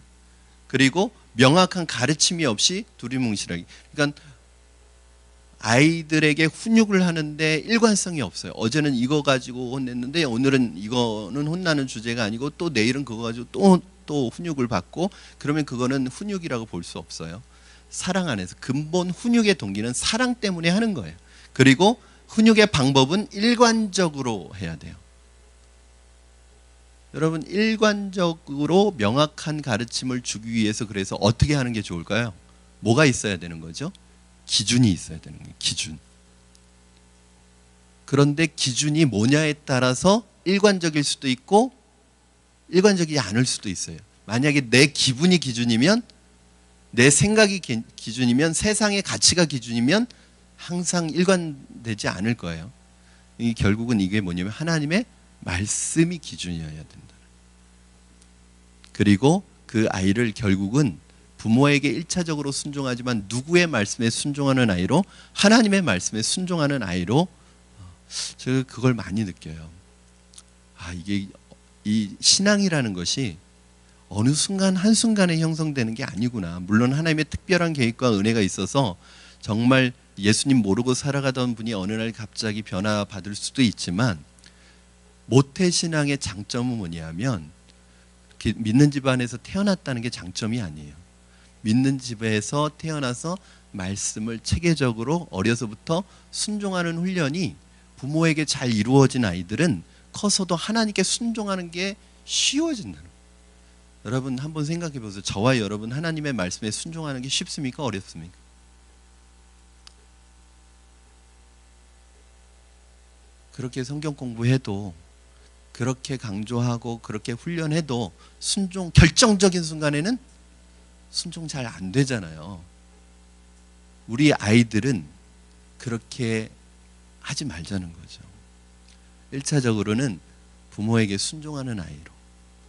그리고 명확한 가르침이 없이 두리뭉실하게, 그러니까 아이들에게 훈육을 하는데 일관성이 없어요. 어제는 이거 가지고 혼냈는데 오늘은 이거는 혼나는 주제가 아니고 또 내일은 그거 가지고 또 훈육을 받고, 그러면 그거는 훈육이라고 볼 수 없어요. 사랑 안에서 근본 훈육의 동기는 사랑 때문에 하는 거예요. 그리고 훈육의 방법은 일관적으로 해야 돼요. 여러분, 일관적으로 명확한 가르침을 주기 위해서 그래서 어떻게 하는 게 좋을까요? 뭐가 있어야 되는 거죠? 기준이 있어야 되는 거예요. 기준. 그런데 기준이 뭐냐에 따라서 일관적일 수도 있고 일관적이지 않을 수도 있어요. 만약에 내 기분이 기준이면, 내 생각이 기준이면, 세상의 가치가 기준이면 항상 일관되지 않을 거예요. 결국은 이게 뭐냐면 하나님의 말씀이 기준이어야 된다. 그리고 그 아이를 결국은 부모에게 1차적으로 순종하지만 누구의 말씀에 순종하는 아이로? 하나님의 말씀에 순종하는 아이로. 제가 그걸 많이 느껴요. 이게 이 신앙이라는 것이 어느 순간 한순간에 형성되는 게 아니구나. 물론 하나님의 특별한 계획과 은혜가 있어서 정말 예수님 모르고 살아가던 분이 어느 날 갑자기 변화받을 수도 있지만, 모태신앙의 장점은 뭐냐면 믿는 집안에서 태어났다는 게 장점이 아니에요. 믿는 집에서 태어나서 말씀을 체계적으로 어려서부터 순종하는 훈련이 부모에게 잘 이루어진 아이들은 커서도 하나님께 순종하는 게 쉬워진다는 거예요. 여러분 한번 생각해 보세요. 저와 여러분 하나님의 말씀에 순종하는 게 쉽습니까? 어렵습니까? 그렇게 성경 공부해도, 그렇게 강조하고 그렇게 훈련해도 결정적인 순간에는 순종 잘 안 되잖아요. 우리 아이들은 그렇게 하지 말자는 거죠. 1차적으로는 부모에게 순종하는 아이로,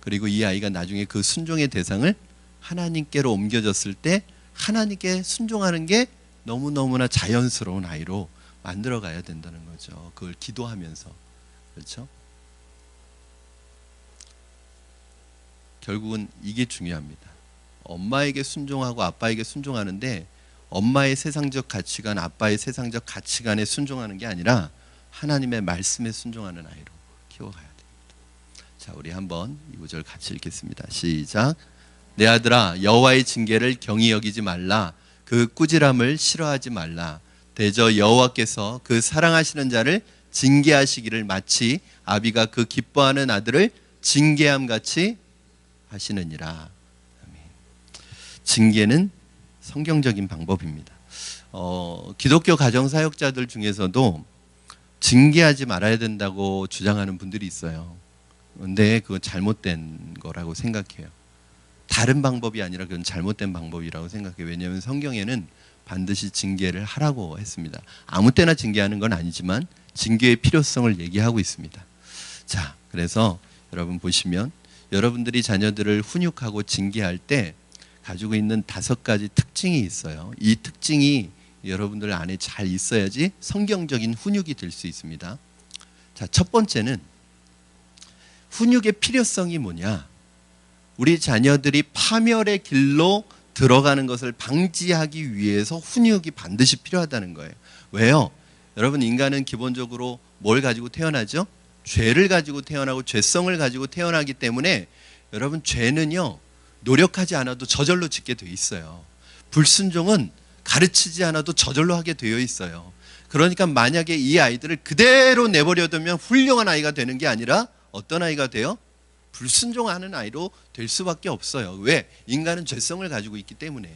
그리고 이 아이가 나중에 그 순종의 대상을 하나님께로 옮겨졌을 때 하나님께 순종하는 게 너무너무나 자연스러운 아이로 만들어 가야 된다는 거죠. 그걸 기도하면서. 그렇죠? 결국은 이게 중요합니다. 엄마에게 순종하고 아빠에게 순종하는데 엄마의 세상적 가치관, 아빠의 세상적 가치관에 순종하는 게 아니라 하나님의 말씀에 순종하는 아이로 키워가야 됩니다. 자, 우리 한번 이 구절 같이 읽겠습니다. 시작. 내 아들아, 여호와의 징계를 경히 여기지 말라. 그 꾸지람을 싫어하지 말라. 대저 여호와께서 그 사랑하시는 자를 징계하시기를 마치 아비가 그 기뻐하는 아들을 징계함 같이 하시느니라. 아멘. 징계는 성경적인 방법입니다. 기독교 가정사역자들 중에서도 징계하지 말아야 된다고 주장하는 분들이 있어요. 그런데 그건 잘못된 거라고 생각해요. 다른 방법이 아니라 그건 잘못된 방법이라고 생각해요. 왜냐하면 성경에는 반드시 징계를 하라고 했습니다. 아무 때나 징계하는 건 아니지만 징계의 필요성을 얘기하고 있습니다. 자, 그래서 여러분 보시면 여러분들이 자녀들을 훈육하고 징계할 때 가지고 있는 5가지 특징이 있어요. 이 특징이 여러분들 안에 잘 있어야지 성경적인 훈육이 될 수 있습니다. 자, 첫 번째는 훈육의 필요성이 뭐냐? 우리 자녀들이 파멸의 길로 들어가는 것을 방지하기 위해서 훈육이 반드시 필요하다는 거예요. 왜요? 여러분, 인간은 기본적으로 뭘 가지고 태어나죠? 죄를 가지고 태어나고 죄성을 가지고 태어나기 때문에 여러분, 죄는요 노력하지 않아도 저절로 짓게 돼 있어요. 불순종은 가르치지 않아도 저절로 하게 되어 있어요. 그러니까 만약에 이 아이들을 그대로 내버려두면 훌륭한 아이가 되는 게 아니라 어떤 아이가 돼요? 불순종하는 아이로 될 수밖에 없어요. 왜? 인간은 죄성을 가지고 있기 때문에.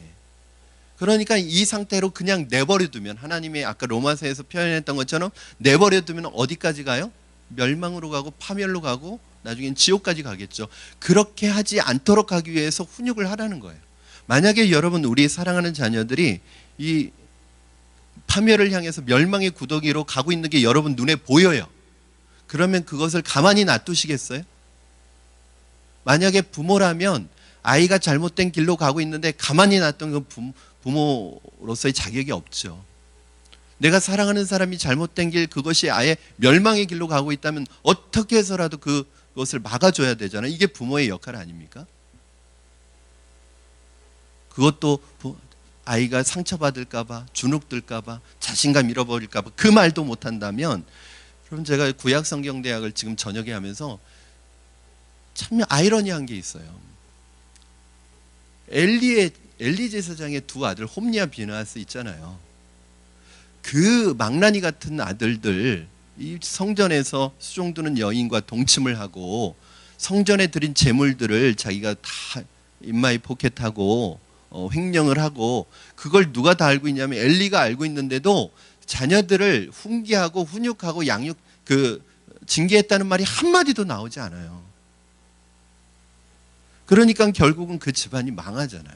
그러니까 이 상태로 그냥 내버려두면, 하나님이 아까 로마서에서 표현했던 것처럼 내버려두면 어디까지 가요? 멸망으로 가고 파멸로 가고 나중엔 지옥까지 가겠죠. 그렇게 하지 않도록 하기 위해서 훈육을 하라는 거예요. 만약에 여러분, 우리 사랑하는 자녀들이 이 파멸을 향해서 멸망의 구더기로 가고 있는 게 여러분 눈에 보여요. 그러면 그것을 가만히 놔두시겠어요? 만약에 부모라면 아이가 잘못된 길로 가고 있는데 가만히 놔둔 그 부모로서의 자격이 없죠. 내가 사랑하는 사람이 잘못된 길, 그것이 아예 멸망의 길로 가고 있다면 어떻게 해서라도 그것을 막아줘야 되잖아요. 이게 부모의 역할 아닙니까? 그것도 아이가 상처받을까 봐, 주눅들까 봐, 자신감 잃어버릴까 봐 그 말도 못한다면, 그럼 제가 구약성경대학을 지금 저녁에 하면서 참 아이러니한 게 있어요. 엘리 제사장의 2 아들 홈리와 비느하스 있잖아요. 그 망나니 같은 아들들, 이 성전에서 수종드는 여인과 동침을 하고 성전에 드린 제물들을 자기가 다 인마이 포켓하고 횡령을 하고, 그걸 누가 다 알고 있냐면 엘리가 알고 있는데도 자녀들을 훈계하고 훈육하고 징계했다는 말이 한마디도 나오지 않아요. 그러니까 결국은 그 집안이 망하잖아요.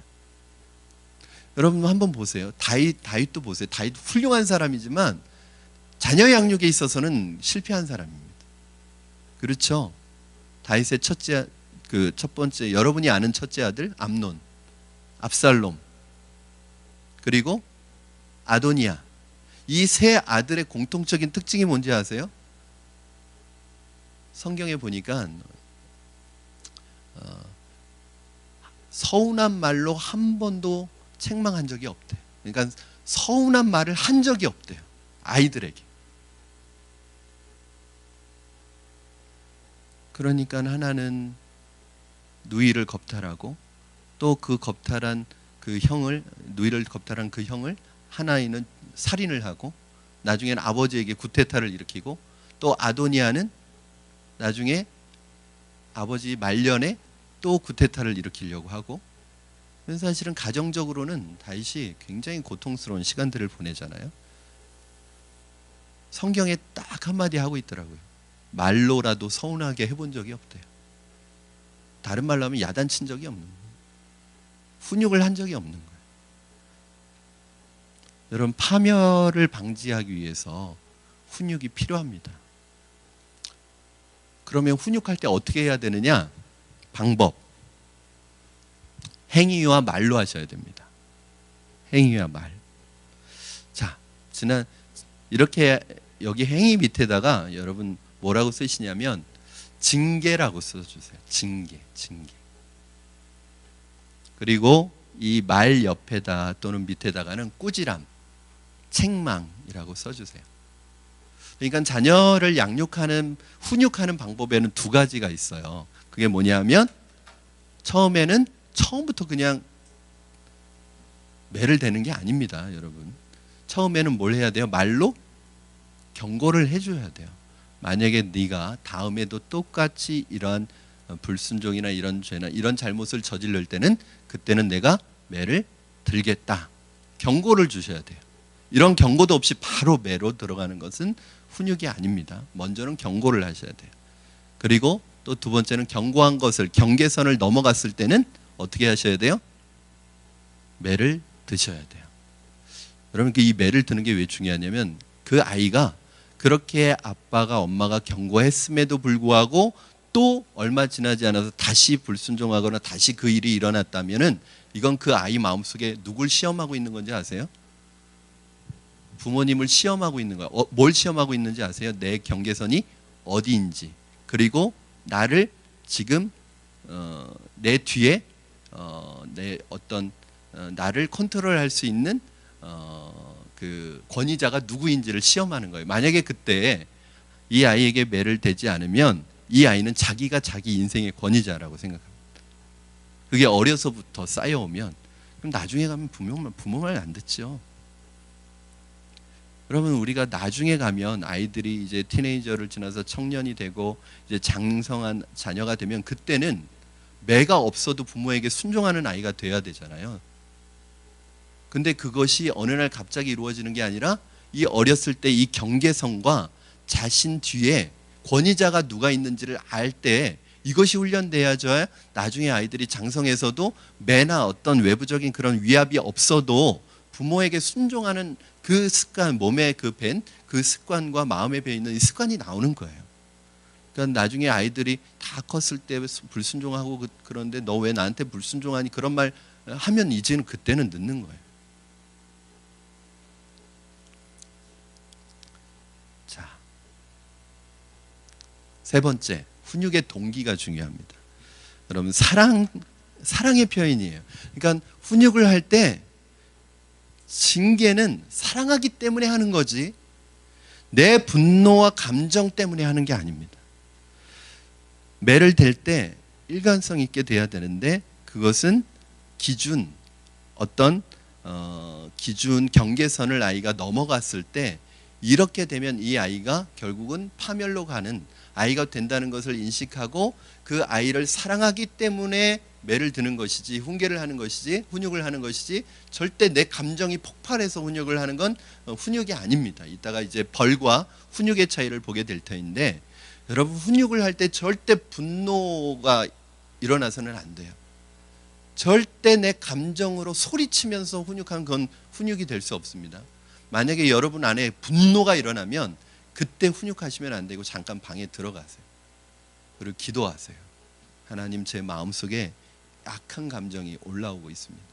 여러분 한번 보세요. 다윗도 보세요. 다윗 훌륭한 사람이지만 자녀 양육에 있어서는 실패한 사람입니다. 그렇죠? 다윗의 첫 번째, 여러분이 아는 첫째 아들 암논, 압살롬, 그리고 아도니아. 이 3 아들의 공통적인 특징이 뭔지 아세요? 성경에 보니까 서운한 말로 한 번도 책망한 적이 없대요. 그러니까 서운한 말을 한 적이 없대요, 아이들에게. 그러니까 하나는 누이를 겁탈하고, 또 그 겁탈한 그 형을, 누이를 겁탈한 그 형을 하나이는 살인을 하고, 나중에는 아버지에게 구테타를 일으키고, 또 아도니아는 나중에 아버지 말년에 또 구테타를 일으키려고 하고. 그래서 사실은 가정적으로는 다윗이 굉장히 고통스러운 시간들을 보내잖아요. 성경에 딱 한마디 하고 있더라고요. 말로라도 서운하게 해본 적이 없대요. 다른 말로 하면 야단친 적이 없는 거예요. 훈육을 한 적이 없는 거예요. 여러분, 파멸을 방지하기 위해서 훈육이 필요합니다. 그러면 훈육할 때 어떻게 해야 되느냐? 방법. 행위와 말로 하셔야 됩니다. 행위와 말. 자, 이렇게 여기 행위 밑에다가 여러분 뭐라고 쓰시냐면 징계라고 써주세요. 징계. 그리고 이 말 옆에다 또는 밑에다가는 꾸지람, 책망이라고 써주세요. 그러니까 자녀를 양육하는, 훈육하는 방법에는 두 가지가 있어요. 그게 뭐냐면 처음부터 그냥 매를 대는 게 아닙니다, 여러분. 처음에는 뭘 해야 돼요? 말로 경고를 해줘야 돼요. 만약에 네가 다음에도 똑같이 이러한 불순종이나 이런 죄나 이런 잘못을 저지를 때는 그때는 내가 매를 들겠다. 경고를 주셔야 돼요. 이런 경고도 없이 바로 매로 들어가는 것은 훈육이 아닙니다. 먼저는 경고를 하셔야 돼요. 그리고 또 두 번째는 경고한 것을, 경계선을 넘어갔을 때는 어떻게 하셔야 돼요? 매를 드셔야 돼요. 여러분, 이 매를 드는 게 왜 중요하냐면 그 아이가 그렇게 아빠가 엄마가 경고했음에도 불구하고 또 얼마 지나지 않아서 다시 불순종하거나 다시 그 일이 일어났다면은 이건 그 아이 마음속에 누굴 시험하고 있는 건지 아세요? 부모님을 시험하고 있는 거야. 뭘 시험하고 있는지 아세요? 내 경계선이 어디인지, 그리고 나를 지금 내 뒤에 내 어떤 나를 컨트롤할 수 있는 그 권위자가 누구인지를 시험하는 거예요. 만약에 그때 이 아이에게 매를 대지 않으면 이 아이는 자기가 자기 인생의 권위자라고 생각합니다. 그게 어려서부터 쌓여오면 그럼 나중에 가면 부모 말 안 듣죠. 여러분, 우리가 나중에 가면 아이들이 이제 티네이저를 지나서 청년이 되고 이제 장성한 자녀가 되면 그때는 매가 없어도 부모에게 순종하는 아이가 돼야 되잖아요. 근데 그것이 어느 날 갑자기 이루어지는 게 아니라 이 어렸을 때 이 경계선과 자신 뒤에 권위자가 누가 있는지를 알 때 이것이 훈련돼야죠. 나중에 아이들이 장성해서도 매나 어떤 외부적인 그런 위압이 없어도 부모에게 순종하는 그 습관, 몸에 그 밴, 그 습관과 마음에 배있는 이 습관이 나오는 거예요. 그러니까 나중에 아이들이 다 컸을 때 불순종하고 그런데 너 왜 나한테 불순종하니 그런 말 하면 이제는 그때는 늦는 거예요. 자, 세 번째, 훈육의 동기가 중요합니다. 여러분, 사랑의 표현이에요. 그러니까 훈육을 할 때 징계는 사랑하기 때문에 하는 거지 내 분노와 감정 때문에 하는 게 아닙니다. 매를 댈 때 일관성 있게 돼야 되는데 그것은 기준, 어떤 기준 경계선을 아이가 넘어갔을 때 이렇게 되면 이 아이가 결국은 파멸로 가는 아이가 된다는 것을 인식하고 그 아이를 사랑하기 때문에 매를 드는 것이지, 훈계를 하는 것이지, 훈육을 하는 것이지, 절대 내 감정이 폭발해서 훈육을 하는 건 훈육이 아닙니다. 이따가 이제 벌과 훈육의 차이를 보게 될 터인데, 여러분, 훈육을 할 때 절대 분노가 일어나서는 안 돼요. 절대 내 감정으로 소리치면서 훈육한 건 훈육이 될 수 없습니다. 만약에 여러분 안에 분노가 일어나면 그때 훈육하시면 안 되고 잠깐 방에 들어가세요. 그리고 기도하세요. 하나님, 제 마음속에 악한 감정이 올라오고 있습니다.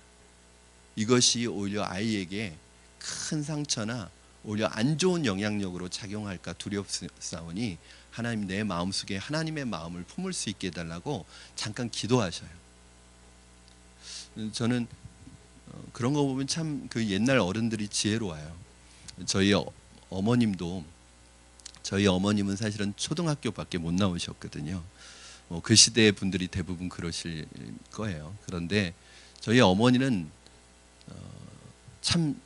이것이 오히려 아이에게 큰 상처나 오히려 안 좋은 영향력으로 작용할까 두렵사오니 하나님, 내 마음속에 하나님의 마음을 품을 수 있게 해달라고 잠깐 기도하셔요. 저는 그런 거 보면 참 그 옛날 어른들이 지혜로워요. 저희 어머님은 사실은 초등학교밖에 못 나오셨거든요. 그 시대의 분들이 대부분 그러실 거예요. 그런데 저희 어머니는 참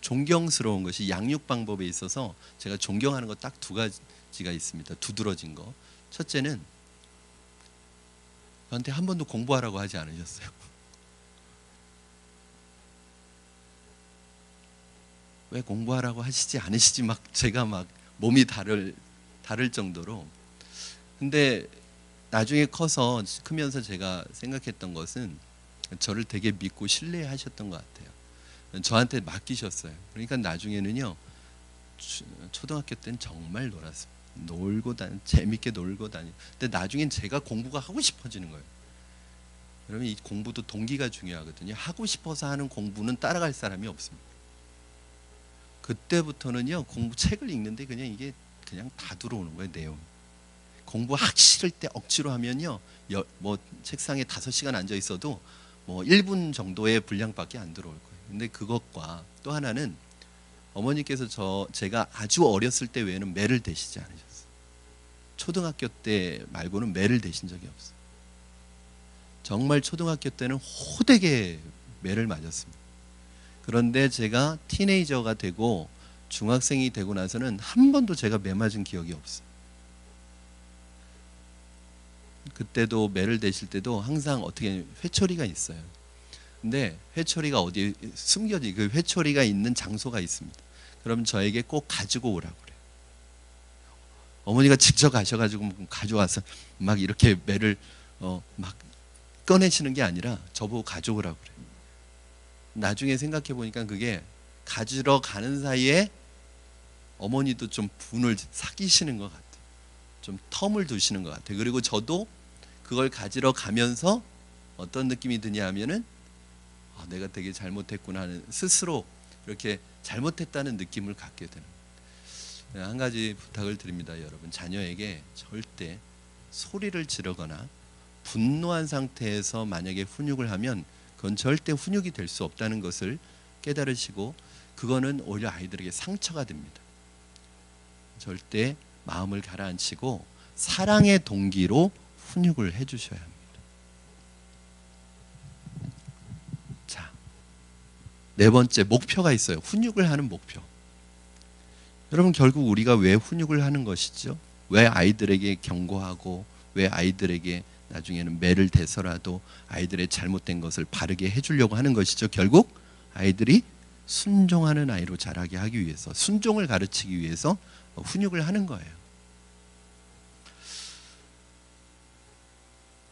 존경스러운 것이 양육 방법에 있어서 제가 존경하는 거 딱 두 가지가 있습니다. 두드러진 거. 첫째는 저한테 한 번도 공부하라고 하지 않으셨어요. 왜 공부하라고 하시지 않으시지 막 제가 막 몸이 다를 정도로. 근데 나중에 크면서 제가 생각했던 것은 저를 되게 믿고 신뢰하셨던 것 같아요. 저한테 맡기셨어요. 그러니까 나중에는요, 초등학교 때는 정말 놀았습니다. 재밌게 놀고 다니고. 근데 나중엔 제가 공부가 하고 싶어지는 거예요. 그러면 이 공부도 동기가 중요하거든요. 하고 싶어서 하는 공부는 따라갈 사람이 없습니다. 그때부터는요, 책을 읽는데 그냥 다 들어오는 거예요, 내용. 공부하기 싫을 때 억지로 하면요, 뭐 책상에 5시간 앉아 있어도 뭐 1분 정도의 분량밖에 안 들어올 거예요. 근데 그것과 또 하나는 어머니께서 제가 아주 어렸을 때 외에는 매를 대시지 않으셨어요. 초등학교 때 말고는 매를 대신 적이 없어요. 정말 초등학교 때는 호되게 매를 맞았습니다. 그런데 제가 티네이저가 되고 중학생이 되고 나서는 한 번도 제가 매 맞은 기억이 없어요. 그때도 매를 대실 때도 항상 어떻게 회초리가 있어요. 근데 회초리가 어디에 숨겨지, 그 회초리가 있는 장소가 있습니다. 그럼 저에게 꼭 가지고 오라고 그래요. 어머니가 직접 가셔가지고 가져와서 막 이렇게 매를 막 꺼내시는 게 아니라 저보고 가져오라고 그래요. 나중에 생각해 보니까 그게 가지러 가는 사이에 어머니도 좀 분을 사귀시는 것 같아요. 좀 텀을 두시는 것 같아요. 그리고 저도 그걸 가지러 가면서 어떤 느낌이 드냐 하면은 내가 되게 잘못했구나 하는, 스스로 이렇게 잘못했다는 느낌을 갖게 되는. 한 가지 부탁을 드립니다, 여러분. 자녀에게 절대 소리를 지르거나 분노한 상태에서 만약에 훈육을 하면 그건 절대 훈육이 될 수 없다는 것을 깨달으시고, 그거는 오히려 아이들에게 상처가 됩니다. 절대 마음을 가라앉히고 사랑의 동기로 훈육을 해주셔야 합니다. 자, 네 번째, 목표가 있어요. 훈육을 하는 목표. 여러분, 결국 우리가 왜 훈육을 하는 것이죠? 왜 아이들에게 경고하고, 왜 아이들에게 나중에는 매를 대서라도 아이들의 잘못된 것을 바르게 해주려고 하는 것이죠? 결국 아이들이 순종하는 아이로 자라게 하기 위해서, 순종을 가르치기 위해서 훈육을 하는 거예요.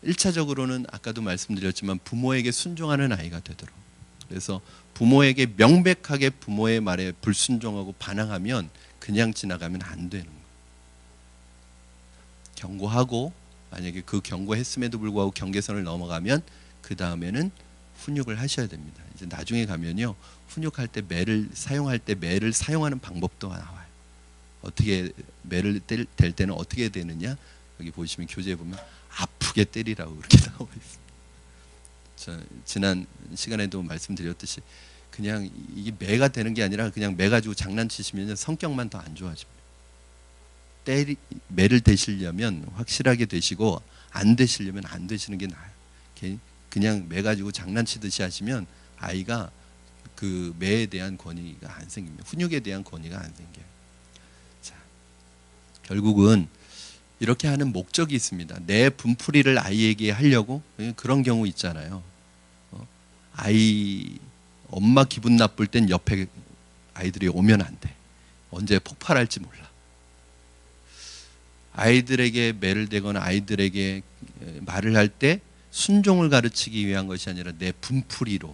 1차적으로는 아까도 말씀드렸지만 부모에게 순종하는 아이가 되도록. 그래서 부모에게 명백하게 부모의 말에 불순종하고 반항하면 그냥 지나가면 안 되는 거예요. 경고하고, 만약에 그 경고했음에도 불구하고 경계선을 넘어가면 그 다음에는 훈육을 하셔야 됩니다. 이제 나중에 가면요, 훈육할 때 매를 사용할 때 매를 사용하는 방법도 나와요. 어떻게 매를 뗄 때는 어떻게 되느냐, 여기 보시면 교재에 보면 아프게 때리라고 그렇게 나와 있습니다. 지난 시간에도 말씀드렸듯이 그냥 이게 매가 되는 게 아니라 그냥 매 가지고 장난치시면 성격만 더 안 좋아집니다. 매를 대시려면 확실하게 되시고, 안 되시려면 안 되시는 게 나아요. 그냥 매 가지고 장난치듯이 하시면 아이가 그 매에 대한 권위가 안 생깁니다. 훈육에 대한 권위가 안 생겨요. 자, 결국은 이렇게 하는 목적이 있습니다. 내 분풀이를 아이에게 하려고. 그런 경우 있잖아요. 엄마 기분 나쁠 땐 옆에 아이들이 오면 안 돼. 언제 폭발할지 몰라. 아이들에게 매를 대거나 아이들에게 말을 할 때 순종을 가르치기 위한 것이 아니라 내 분풀이로,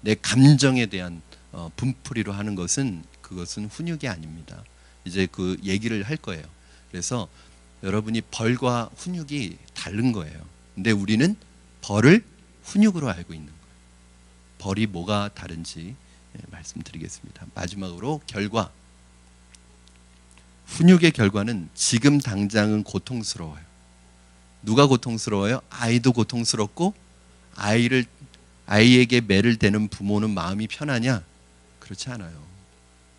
내 감정에 대한 분풀이로 하는 것은, 그것은 훈육이 아닙니다. 이제 그 얘기를 할 거예요. 그래서 여러분이 벌과 훈육이 다른 거예요. 근데 우리는 벌을 훈육으로 알고 있는 거예요. 벌이 뭐가 다른지 말씀드리겠습니다. 마지막으로 결과. 훈육의 결과는 지금 당장은 고통스러워요. 누가 고통스러워요? 아이도 고통스럽고, 아이에게 매를 대는 부모는 마음이 편하냐? 그렇지 않아요.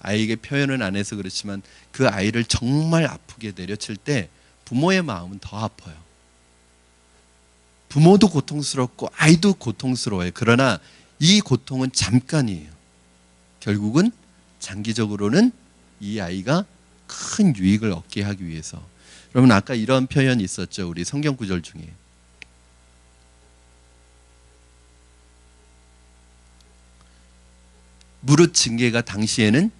아이에게 표현은 안 해서 그렇지만 그 아이를 정말 아프게 내려칠 때 부모의 마음은 더 아파요. 부모도 고통스럽고 아이도 고통스러워요. 그러나 이 고통은 잠깐이에요. 결국은 장기적으로는 이 아이가 큰 유익을 얻게 하기 위해서. 여러분, 아까 이런 표현이 있었죠. 우리 성경 구절 중에. 무릇 징계가 당시에는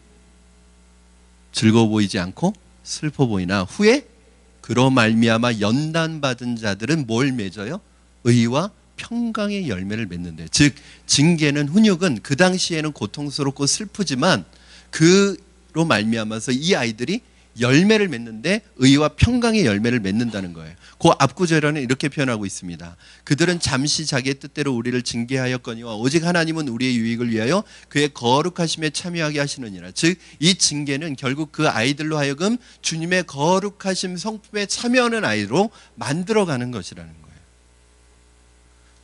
즐거워 보이지 않고 슬퍼 보이나 후에 그로 말미암아 연단받은 자들은 뭘 맺어요? 의와 평강의 열매를 맺는데. 즉 징계는, 훈육은 그 당시에는 고통스럽고 슬프지만 그로 말미암아서 이 아이들이 열매를 맺는데 의와 평강의 열매를 맺는다는 거예요. 그 앞구절에는 이렇게 표현하고 있습니다. 그들은 잠시 자기의 뜻대로 우리를 징계하였거니와 오직 하나님은 우리의 유익을 위하여 그의 거룩하심에 참여하게 하시느니라. 즉 이 징계는 결국 그 아이들로 하여금 주님의 거룩하심 성품에 참여하는 아이로 만들어가는 것이라는 거예요.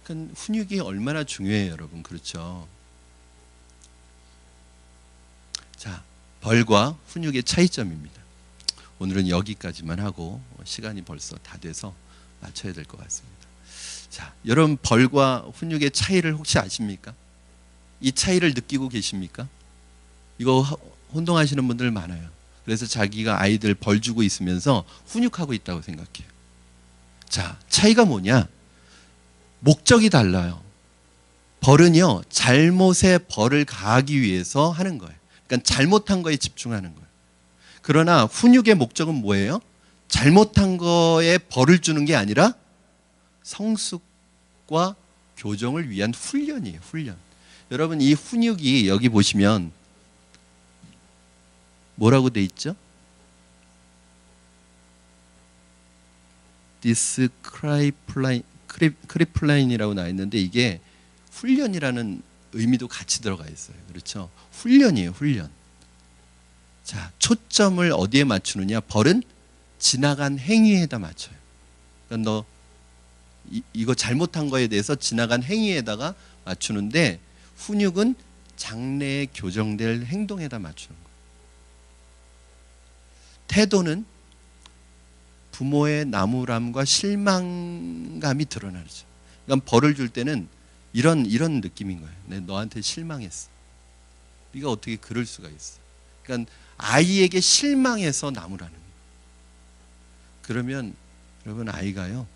그러니까 훈육이 얼마나 중요해요, 여러분. 그렇죠? 자, 벌과 훈육의 차이점입니다. 오늘은 여기까지만 하고 시간이 벌써 다 돼서 마쳐야 될 것 같습니다. 자, 여러분 벌과 훈육의 차이를 혹시 아십니까? 이 차이를 느끼고 계십니까? 이거 혼동하시는 분들 많아요. 그래서 자기가 아이들 벌 주고 있으면서 훈육하고 있다고 생각해요. 자, 차이가 뭐냐? 목적이 달라요. 벌은요, 잘못에 벌을 가하기 위해서 하는 거예요. 그러니까 잘못한 거에 집중하는 거예요. 그러나 훈육의 목적은 뭐예요? 잘못한 거에 벌을 주는 게 아니라 성숙과 교정을 위한 훈련이에요. 훈련. 여러분 이 훈육이 여기 보시면 뭐라고 돼 있죠? 디스크리플라인이라고 나와 있는데 이게 훈련이라는 의미도 같이 들어가 있어요. 그렇죠? 훈련이에요. 훈련. 자, 초점을 어디에 맞추느냐? 벌은 지나간 행위에다 맞춰요. 그러니까 너 이거 잘못한 거에 대해서 지나간 행위에다가 맞추는데 훈육은 장래에 교정될 행동에다 맞추는 거예요. 태도는 부모의 나무람과 실망감이 드러나죠. 그러니까 벌을 줄 때는 이런 느낌인 거예요. 내 너한테 실망했어. 네가 어떻게 그럴 수가 있어. 그러니까 아이에게 실망해서 나무라는 거예요. 그러면 여러분 아이가요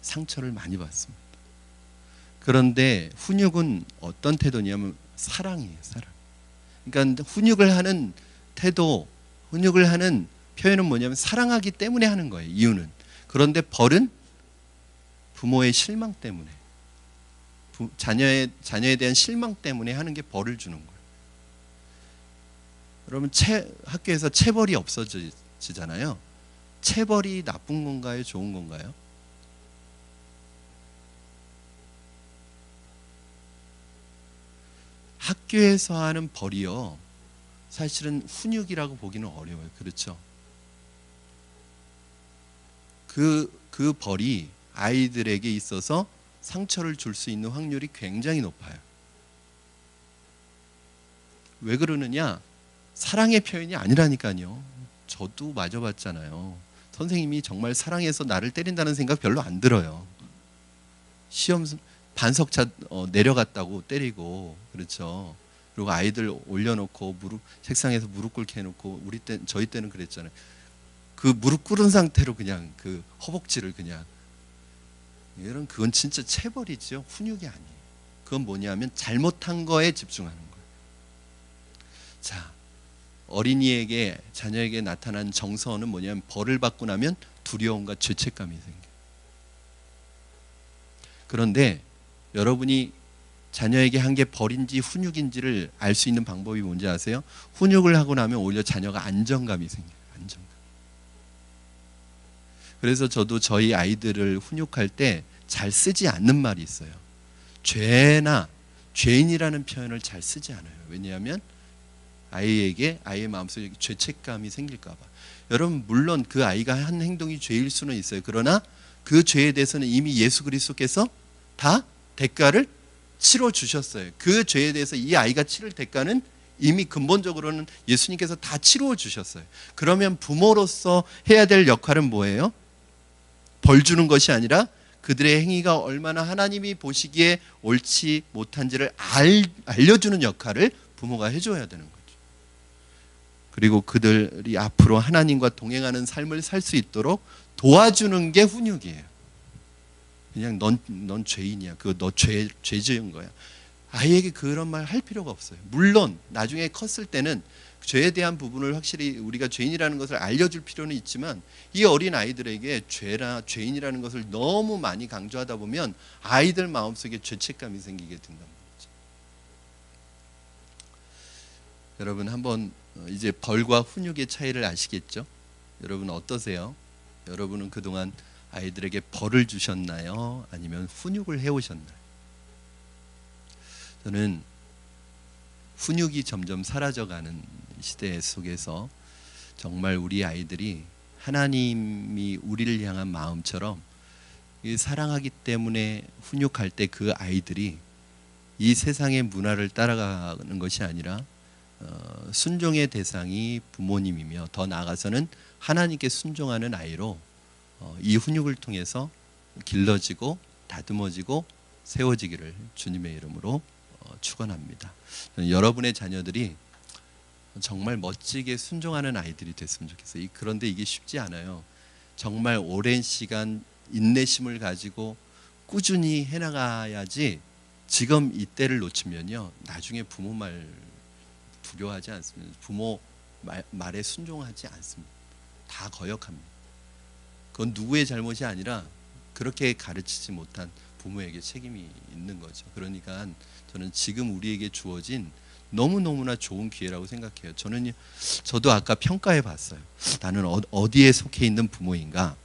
상처를 많이 받습니다. 그런데 훈육은 어떤 태도냐면 사랑이에요. 사랑. 그러니까 훈육을 하는 태도, 훈육을 하는 표현은 뭐냐면 사랑하기 때문에 하는 거예요. 이유는. 그런데 벌은 부모의 실망 때문에, 자녀에 대한 실망 때문에 하는 게 벌을 주는 거예요. 여러분 학교에서 체벌이 없어지잖아요. 체벌이 나쁜 건가요? 좋은 건가요? 학교에서 하는 벌이요. 사실은 훈육이라고 보기는 어려워요. 그렇죠? 그 벌이 아이들에게 있어서 상처를 줄 수 있는 확률이 굉장히 높아요. 왜 그러느냐? 사랑의 표현이 아니라니까요. 저도 맞아봤잖아요. 선생님이 정말 사랑해서 나를 때린다는 생각 별로 안 들어요. 시험 반석차 내려갔다고 때리고, 그렇죠. 그리고 아이들 올려놓고 책상에서 무릎 꿇게 해놓고 저희 때는 그랬잖아요. 그 무릎 꿇은 상태로 그냥 그 허벅지를 그냥 그건 진짜 체벌이죠. 훈육이 아니에요. 그건 뭐냐면 잘못한 거에 집중하는 거예요. 자, 어린이에게 자녀에게 나타난 정서는 뭐냐면 벌을 받고 나면 두려움과 죄책감이 생겨요. 그런데 여러분이 자녀에게 한 게 벌인지 훈육인지를 알 수 있는 방법이 뭔지 아세요? 훈육을 하고 나면 오히려 자녀가 안정감이 생겨요. 안정감. 그래서 저도 저희 아이들을 훈육할 때 잘 쓰지 않는 말이 있어요. 죄나 죄인이라는 표현을 잘 쓰지 않아요. 왜냐하면 아이의 마음속에 죄책감이 생길까 봐. 여러분 물론 그 아이가 한 행동이 죄일 수는 있어요. 그러나 그 죄에 대해서는 이미 예수 그리스도께서 다 대가를 치러 주셨어요. 그 죄에 대해서 이 아이가 치를 대가는 이미 근본적으로는 예수님께서 다 치루어 주셨어요. 그러면 부모로서 해야 될 역할은 뭐예요? 벌 주는 것이 아니라 그들의 행위가 얼마나 하나님이 보시기에 옳지 못한지를 알려주는 역할을 부모가 해줘야 되는 거죠. 그리고 그들이 앞으로 하나님과 동행하는 삶을 살 수 있도록 도와주는 게 훈육이에요. 그냥 넌 죄인이야. 그거 너 죄 지은 거야. 아이에게 그런 말 할 필요가 없어요. 물론 나중에 컸을 때는 죄에 대한 부분을 확실히 우리가 죄인이라는 것을 알려줄 필요는 있지만 이 어린 아이들에게 죄나 죄인이라는 것을 너무 많이 강조하다 보면 아이들 마음속에 죄책감이 생기게 된다는 거죠. 여러분 한번 이제 벌과 훈육의 차이를 아시겠죠? 여러분 어떠세요? 여러분은 그동안 아이들에게 벌을 주셨나요? 아니면 훈육을 해오셨나요? 저는 훈육이 점점 사라져가는 시대 속에서 정말 우리 아이들이 하나님이 우리를 향한 마음처럼 이 사랑하기 때문에 훈육할 때 그 아이들이 이 세상의 문화를 따라가는 것이 아니라 순종의 대상이 부모님이며 더 나아가서는 하나님께 순종하는 아이로 이 훈육을 통해서 길러지고 다듬어지고 세워지기를 주님의 이름으로 축원합니다. 여러분의 자녀들이 정말 멋지게 순종하는 아이들이 됐으면 좋겠어요. 그런데 이게 쉽지 않아요. 정말 오랜 시간 인내심을 가지고 꾸준히 해나가야지. 지금 이때를 놓치면요, 나중에 부모 말 두려워하지 않습니다. 부모 말에 순종하지 않습니다. 다 거역합니다. 그건 누구의 잘못이 아니라 그렇게 가르치지 못한 부모에게 책임이 있는 거죠. 그러니까 저는 지금 우리에게 주어진 너무너무나 좋은 기회라고 생각해요. 저도 아까 평가해 봤어요. 나는 어디에 속해 있는 부모인가?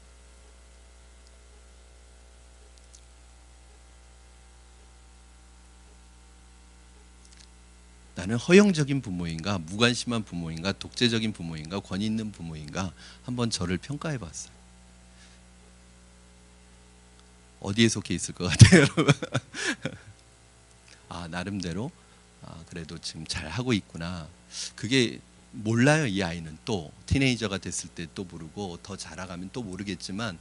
나는 허영적인 부모인가, 무관심한 부모인가, 독재적인 부모인가, 권위 있는 부모인가, 한번 저를 평가해 봤어요. 어디에 속해 있을 것 같아요, 여러분? 나름대로 그래도 지금 잘 하고 있구나. 그게 몰라요. 이 아이는 또 티네이저가 됐을 때 또 모르고 더 자라가면 또 모르겠지만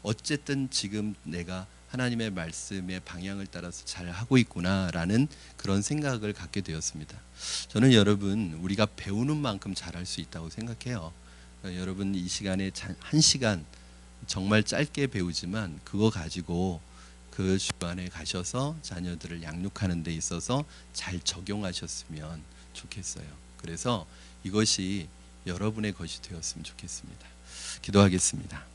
어쨌든 지금 내가 하나님의 말씀의 방향을 따라서 잘 하고 있구나라는 그런 생각을 갖게 되었습니다. 저는 여러분, 우리가 배우는 만큼 잘할 수 있다고 생각해요. 여러분, 이 시간에 1시간 정말 짧게 배우지만 그거 가지고 그 주안에 가셔서 자녀들을 양육하는 데 있어서 잘 적용하셨으면 좋겠어요. 그래서 이것이 여러분의 것이 되었으면 좋겠습니다. 기도하겠습니다.